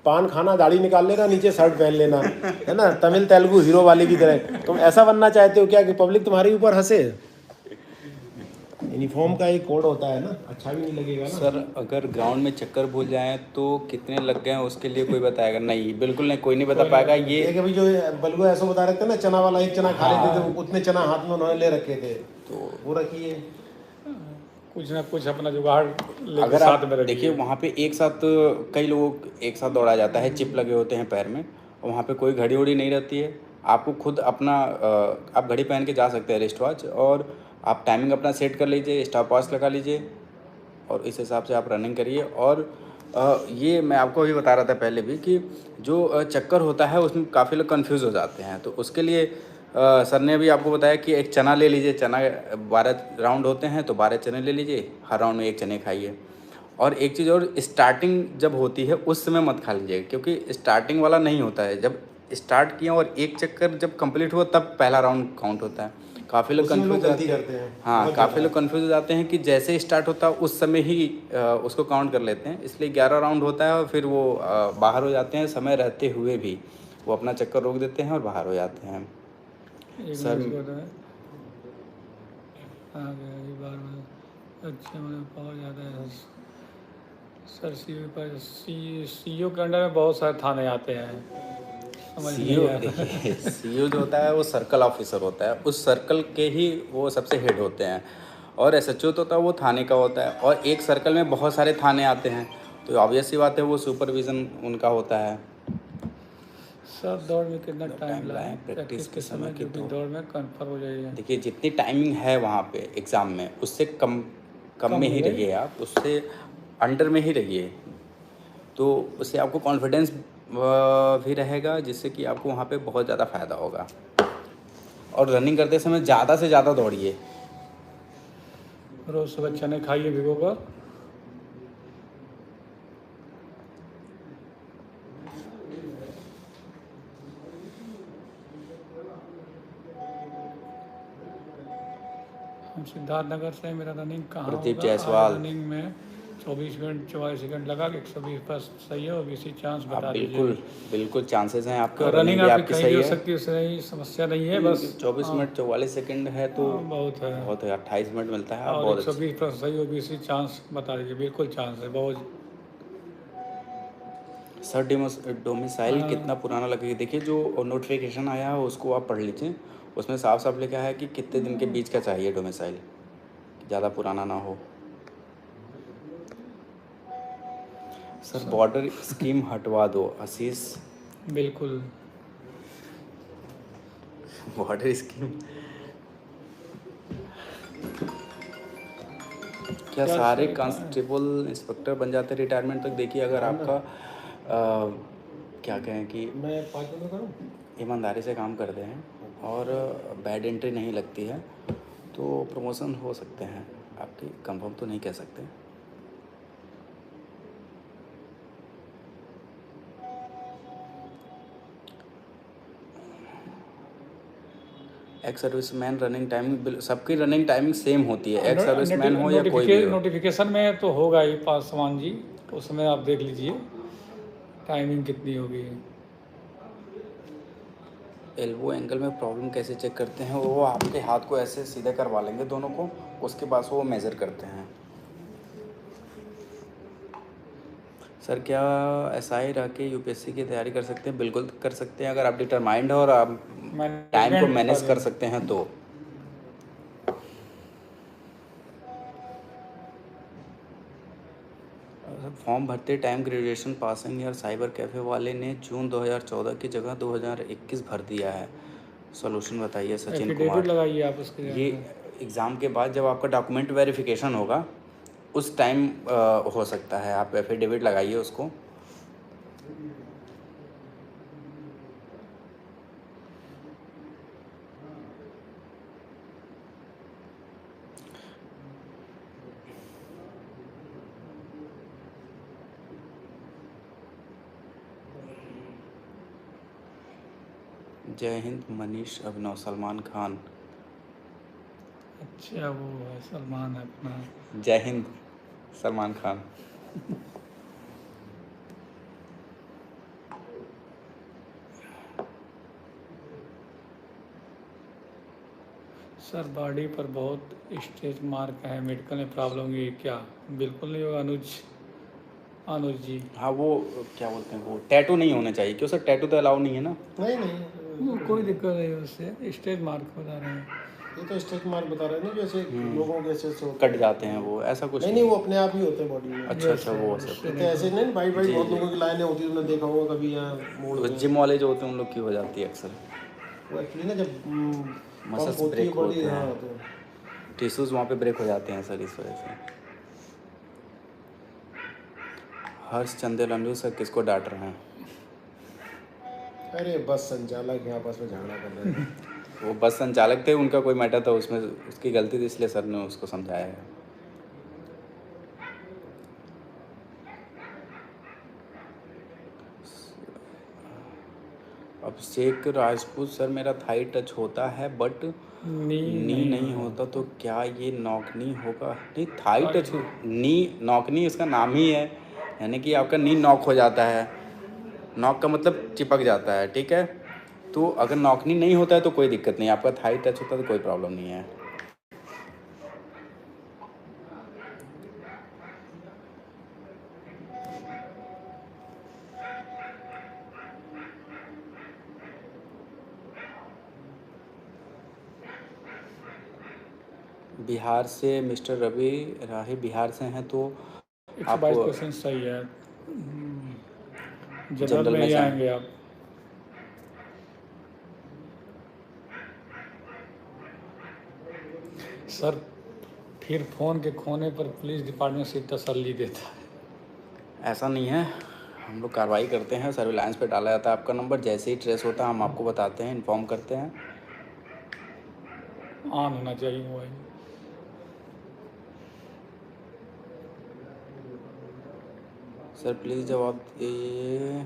पान खाना, दाढ़ी निकाल लेना, नीचे शर्ट पहन लेना, है ना, तमिल तेलुगु हीरो वाले की तरह। तुम ऐसा बनना चाहते हो क्या कि पब्लिक तुम्हारे ऊपर हंसे? यूनिफॉर्म का एक कोड होता है ना, अच्छा भी नहीं लगेगा ना। सर, अगर ग्राउंड में चक्कर भूल जाएं तो कितने लग गए हैं उसके लिए कोई बताएगा? नहीं, बिल्कुल नहीं, कोई नहीं बता पाएगा। ये एक अभी जो बलगुआ ऐसा बता रहे थे ना, चना वाला एक चना खा लेते थे, उतने चना हाथ में उन्होंने ले रखे थे, तो वो रखिए। कुछ ना कुछ अपना जुगाड़ लेके अगर साथ आप में रखिए। देखिए, वहाँ पे एक साथ कई लोगों एक साथ दौड़ा जाता है, चिप लगे होते हैं पैर में, और वहाँ पे कोई घड़ी उड़ी नहीं रहती है। आपको खुद अपना आप घड़ी पहन के जा सकते हैं, रिस्ट वॉच, और आप टाइमिंग अपना सेट कर लीजिए, स्टॉप वॉच लगा लीजिए, और इस हिसाब से आप रनिंग करिए। और ये मैं आपको अभी बता रहा था पहले भी कि जो चक्कर होता है उसमें काफ़ी लोग कंफ्यूज हो जाते हैं, तो उसके लिए सर ने अभी आपको बताया कि एक चना ले लीजिए। चना 12 राउंड होते हैं, तो 12 चने ले लीजिए, हर राउंड में एक चने खाइए। और एक चीज़ और, स्टार्टिंग जब होती है उस समय मत खा लीजिए, क्योंकि स्टार्टिंग वाला नहीं होता है। जब स्टार्ट किया और एक चक्कर जब कंप्लीट हुआ तब पहला राउंड काउंट होता है। काफ़ी लोग उसमें कंफ्यूज गलती करते हैं। हाँ, बहुत काफ़ी ज़्यादा। लोग कंफ्यूज हो जाते हैं कि जैसे स्टार्ट होता है उस समय ही उसको काउंट कर लेते हैं, इसलिए 11 राउंड होता है और फिर वो बाहर हो जाते हैं। समय रहते हुए भी वो अपना चक्कर रोक देते हैं और बाहर हो जाते हैं। एक सर, मिनट को आ गया ये बार में। अच्छा, मतलब पावर ज़्यादा है सर। सीईओ के अंडर में बहुत सारे थाने आते हैं, समझ नहीं सीईओ, आता। देखिए सीईओ जो होता है वो सर्कल ऑफिसर होता है, उस सर्कल के ही वो सबसे हेड होते हैं। और एसएचओ तो होता है वो थाने का होता है, और एक सर्कल में बहुत सारे थाने आते हैं, तो ऑब्वियस सी बात है वो सुपरविज़न उनका होता है। सर, दौड़ में कितना टाइम टाइम लगाए? लगाएं प्रैक्टिस के समय जो भी तो दौड़ में कन्फर्म हो जाइए। देखिए, जितनी टाइमिंग है वहाँ पे एग्ज़ाम में उससे कम में ही हो रहिए, आप उससे अंडर में ही रहिए, तो उससे आपको कॉन्फिडेंस भी रहेगा, जिससे कि आपको वहाँ पे बहुत ज़्यादा फ़ायदा होगा। और रनिंग करते समय ज़्यादा से ज़्यादा दौड़िए। रोज़ सुबह चने खाइए भिगो कर। हम सिद्धार्थ नगर से, मेरा रनिंग कहाँ प्रदीप होगा? आज जायसवाल। रनिंग में 24 मिनट 44 सेकंड लगा के 120 पर सही है, और बीसी चांस आप बता बिल्कुल दीजिए। बिल्कुल चांसेस हैं आपके, और रनिंग रनिंग भी आपकी आपकी कहीं सही भी हो है। सकती है, उससे नहीं समस्या नहीं है, बस 24 हाँ, मिनट 44 सेकंड है तो बहुत है। बहुत है, 28 मिनट मिलता है, आप और बहुत अच्छे। 120 पर सही हो, बीसी चांस बता दीजिए। बिल्कुल चांस है, बहुत। सर, डोमिसाइल हाँ। कितना पुराना लगेगा? देखिए, जो नोटिफिकेशन आया है उसको आप पढ़ लीजिए, उसमें साफ साफ लिखा है कि कितने दिन के बीच का चाहिए डोमिसाइल, ज़्यादा पुराना ना हो। सर, बॉर्डर स्कीम हटवा दो, आशीष। बिल्कुल। बॉर्डर स्कीम क्या सारे कांस्टेबल इंस्पेक्टर बन जाते हैं रिटायरमेंट तक? देखिए, अगर आपका क्या कहें कि मैं 5 मिनट करूँ? ईमानदारी से काम करते हैं और बैड एंट्री नहीं लगती है तो प्रमोशन हो सकते हैं आपकी, कंफर्म तो नहीं कह सकते। एक्स सर्विसमैन रनिंग टाइमिंग, सबकी रनिंग टाइमिंग सेम होती है, एक्स सर्विसमैन हो या कोई भी हो। नोटिफिकेशन में तो होगा ही पासवान जी, उसमें आप देख लीजिए टाइमिंग कितनी होगी। एल्बो एंगल में प्रॉब्लम कैसे चेक करते हैं? वो आपके हाथ को ऐसे सीधे करवा लेंगे दोनों को, उसके बाद वो मेज़र करते हैं। सर क्या एसआई रह के यूपीएससी की तैयारी कर सकते हैं? बिल्कुल कर सकते हैं, अगर आप डिटरमाइंड हो और आप टाइम को मैनेज कर सकते हैं तो। फॉर्म भरते time graduation passing year cyber cafe वाले ने जून 2014 की जगह 2021 भर दिया है, सॉल्यूशन बताइए। सचिन कुमार। लगाइए आप उसके। ये एग्ज़ाम के बाद जब आपका डॉक्यूमेंट वेरिफिकेशन होगा उस टाइम हो सकता है, आप एफिडेविट लगाइए उसको। जय हिंद मनीष अभिनव। सलमान खान। अच्छा वो है सलमान है अपना। जय हिंद सलमान खान। सर बॉडी पर बहुत स्ट्रेच मार्क है, मेडिकल में प्रॉब्लम हुई क्या? बिल्कुल नहीं होगा अनुज जी। हाँ वो क्या बोलते हैं, वो टैटू नहीं होना चाहिए। क्यों सर, टैटू तो अलाउ नहीं है ना? नहीं नहीं, कोई दिक्कत नहीं है उससे, स्ट्रेच मार्क बता रहे हैं। ये तो स्ट्रेच मार्क बता रहे हैं ना, जैसे लोगों के ऐसे कट जाते हैं वो, ऐसा कुछ नहीं, वो अपने आप ही होते हैं बॉडी में। अच्छा वो हो सकता तो ऐसे नहीं, वाइट बहुत लोगों की लाइनें होती है, तुमने देखा होगा कभी यहाँ मोड़ है। पे। जिम वाले जो होते हैं उन लोग की हो जाती है अक्सर, वो एक्चुअली ना जब मसल्स पंप होती है ब्रेक बॉडी, होते हाँ हैं, तो टिश्यूज वहाँ पे ब्रेक हो जाते हैं सर, इस वजह से। हर्ष चंदेलानी सर किसको डांट रहे हैं? अरे बस संचालक के आपस में झगड़ा कर रहे हैं। वो बस संचालक थे, उनका कोई मैटर था उसमें, उसकी गलती थी इसलिए सर ने उसको समझाया है। अभिषेक राजपूत सर, मेरा थाई टच होता है बट नी नहीं होता, तो क्या ये नॉकनी होगा? नहीं, थाई टच नी नॉकनी इसका नाम ही है, यानी कि आपका नी नॉक हो जाता है। नॉक का मतलब चिपक जाता है, ठीक है। तो अगर नॉकनी नहीं होता है तो कोई दिक्कत नहीं, आपका थाई टच होता है तो कोई प्रॉब्लम नहीं है। बिहार से मिस्टर रवि राही बिहार से हैं तो आप 122 क्वेश्चन सही है। जनरल में ही आएंगे आप। सर फिर फ़ोन के खोने पर पुलिस डिपार्टमेंट से तसल्ली देता है। ऐसा नहीं है, हम लोग कार्रवाई करते हैं, सर्विलांस पे डाला जाता है आपका नंबर, जैसे ही ट्रेस होता है हम आपको बताते हैं, इन्फॉर्म करते हैं। ऑन होना चाहिए मोबाइल। सर प्लीज़ जवाब दीजिए,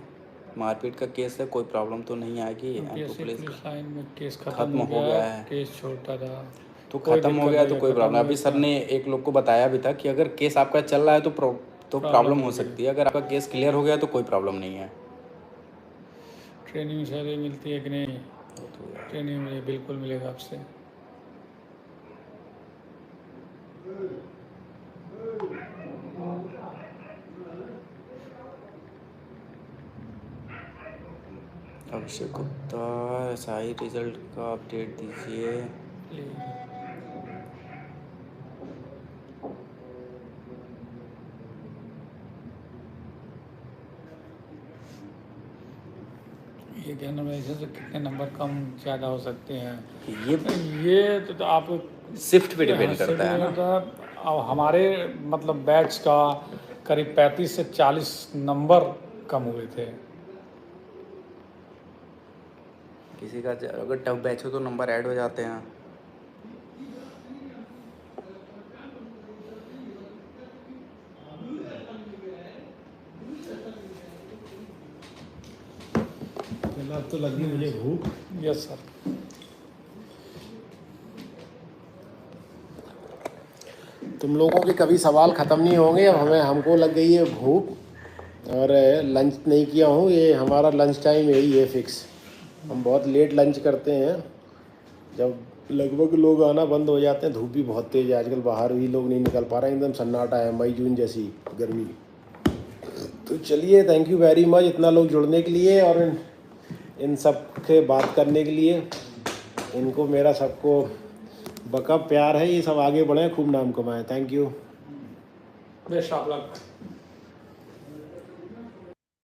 मारपीट का केस है, कोई प्रॉब्लम तो नहीं आएगी? पुलिस लाइन में केस खत्म हो गया है, केस छोटा था तो ख़त्म हो गया तो कोई प्रॉब्लम। अभी सर ने एक लोग को बताया भी था कि अगर केस आपका चल रहा है तो प्रॉब्लम हो सकती है, अगर आपका केस क्लियर हो गया तो कोई प्रॉब्लम नहीं है। ट्रेनिंग सैलरी मिलती है कि नहीं? ट्रेनिंग में बिल्कुल मिलेगा आपसे। अभिषेक गुप्ता, एसआई रिजल्ट का अपडेट दीजिए। ये जनरलाइजेशन से कितने नंबर कम ज़्यादा हो सकते हैं? ये तो आप शिफ्ट पे डिपेंड करता है ना। और हमारे मतलब बैच का करीब 35 से 40 नंबर कम हुए थे। किसी का अगर टफ बैच हो तो नंबर ऐड हो जाते हैं। अब तो लगी मुझे भूख। Yes sir. तुम लोगों के कभी सवाल ख़त्म नहीं होंगे। अब हमको लग गई है भूख और लंच नहीं किया हूँ। ये हमारा लंच टाइम यही है फिक्स। हम बहुत लेट लंच करते हैं जब लगभग लोग आना बंद हो जाते हैं। धूप भी बहुत तेज़ है आजकल, बाहर भी लोग नहीं निकल पा रहे हैं, एकदम सन्नाटा है, मई जून जैसी गर्मी। तो चलिए, थैंक यू वेरी मच इतना लोग जुड़ने के लिए और इन सब के बात करने के लिए। इनको मेरा सबको बकअप प्यार है। ये सब आगे बढ़ें, खूब नाम कमाएं। Thank you. Best of luck.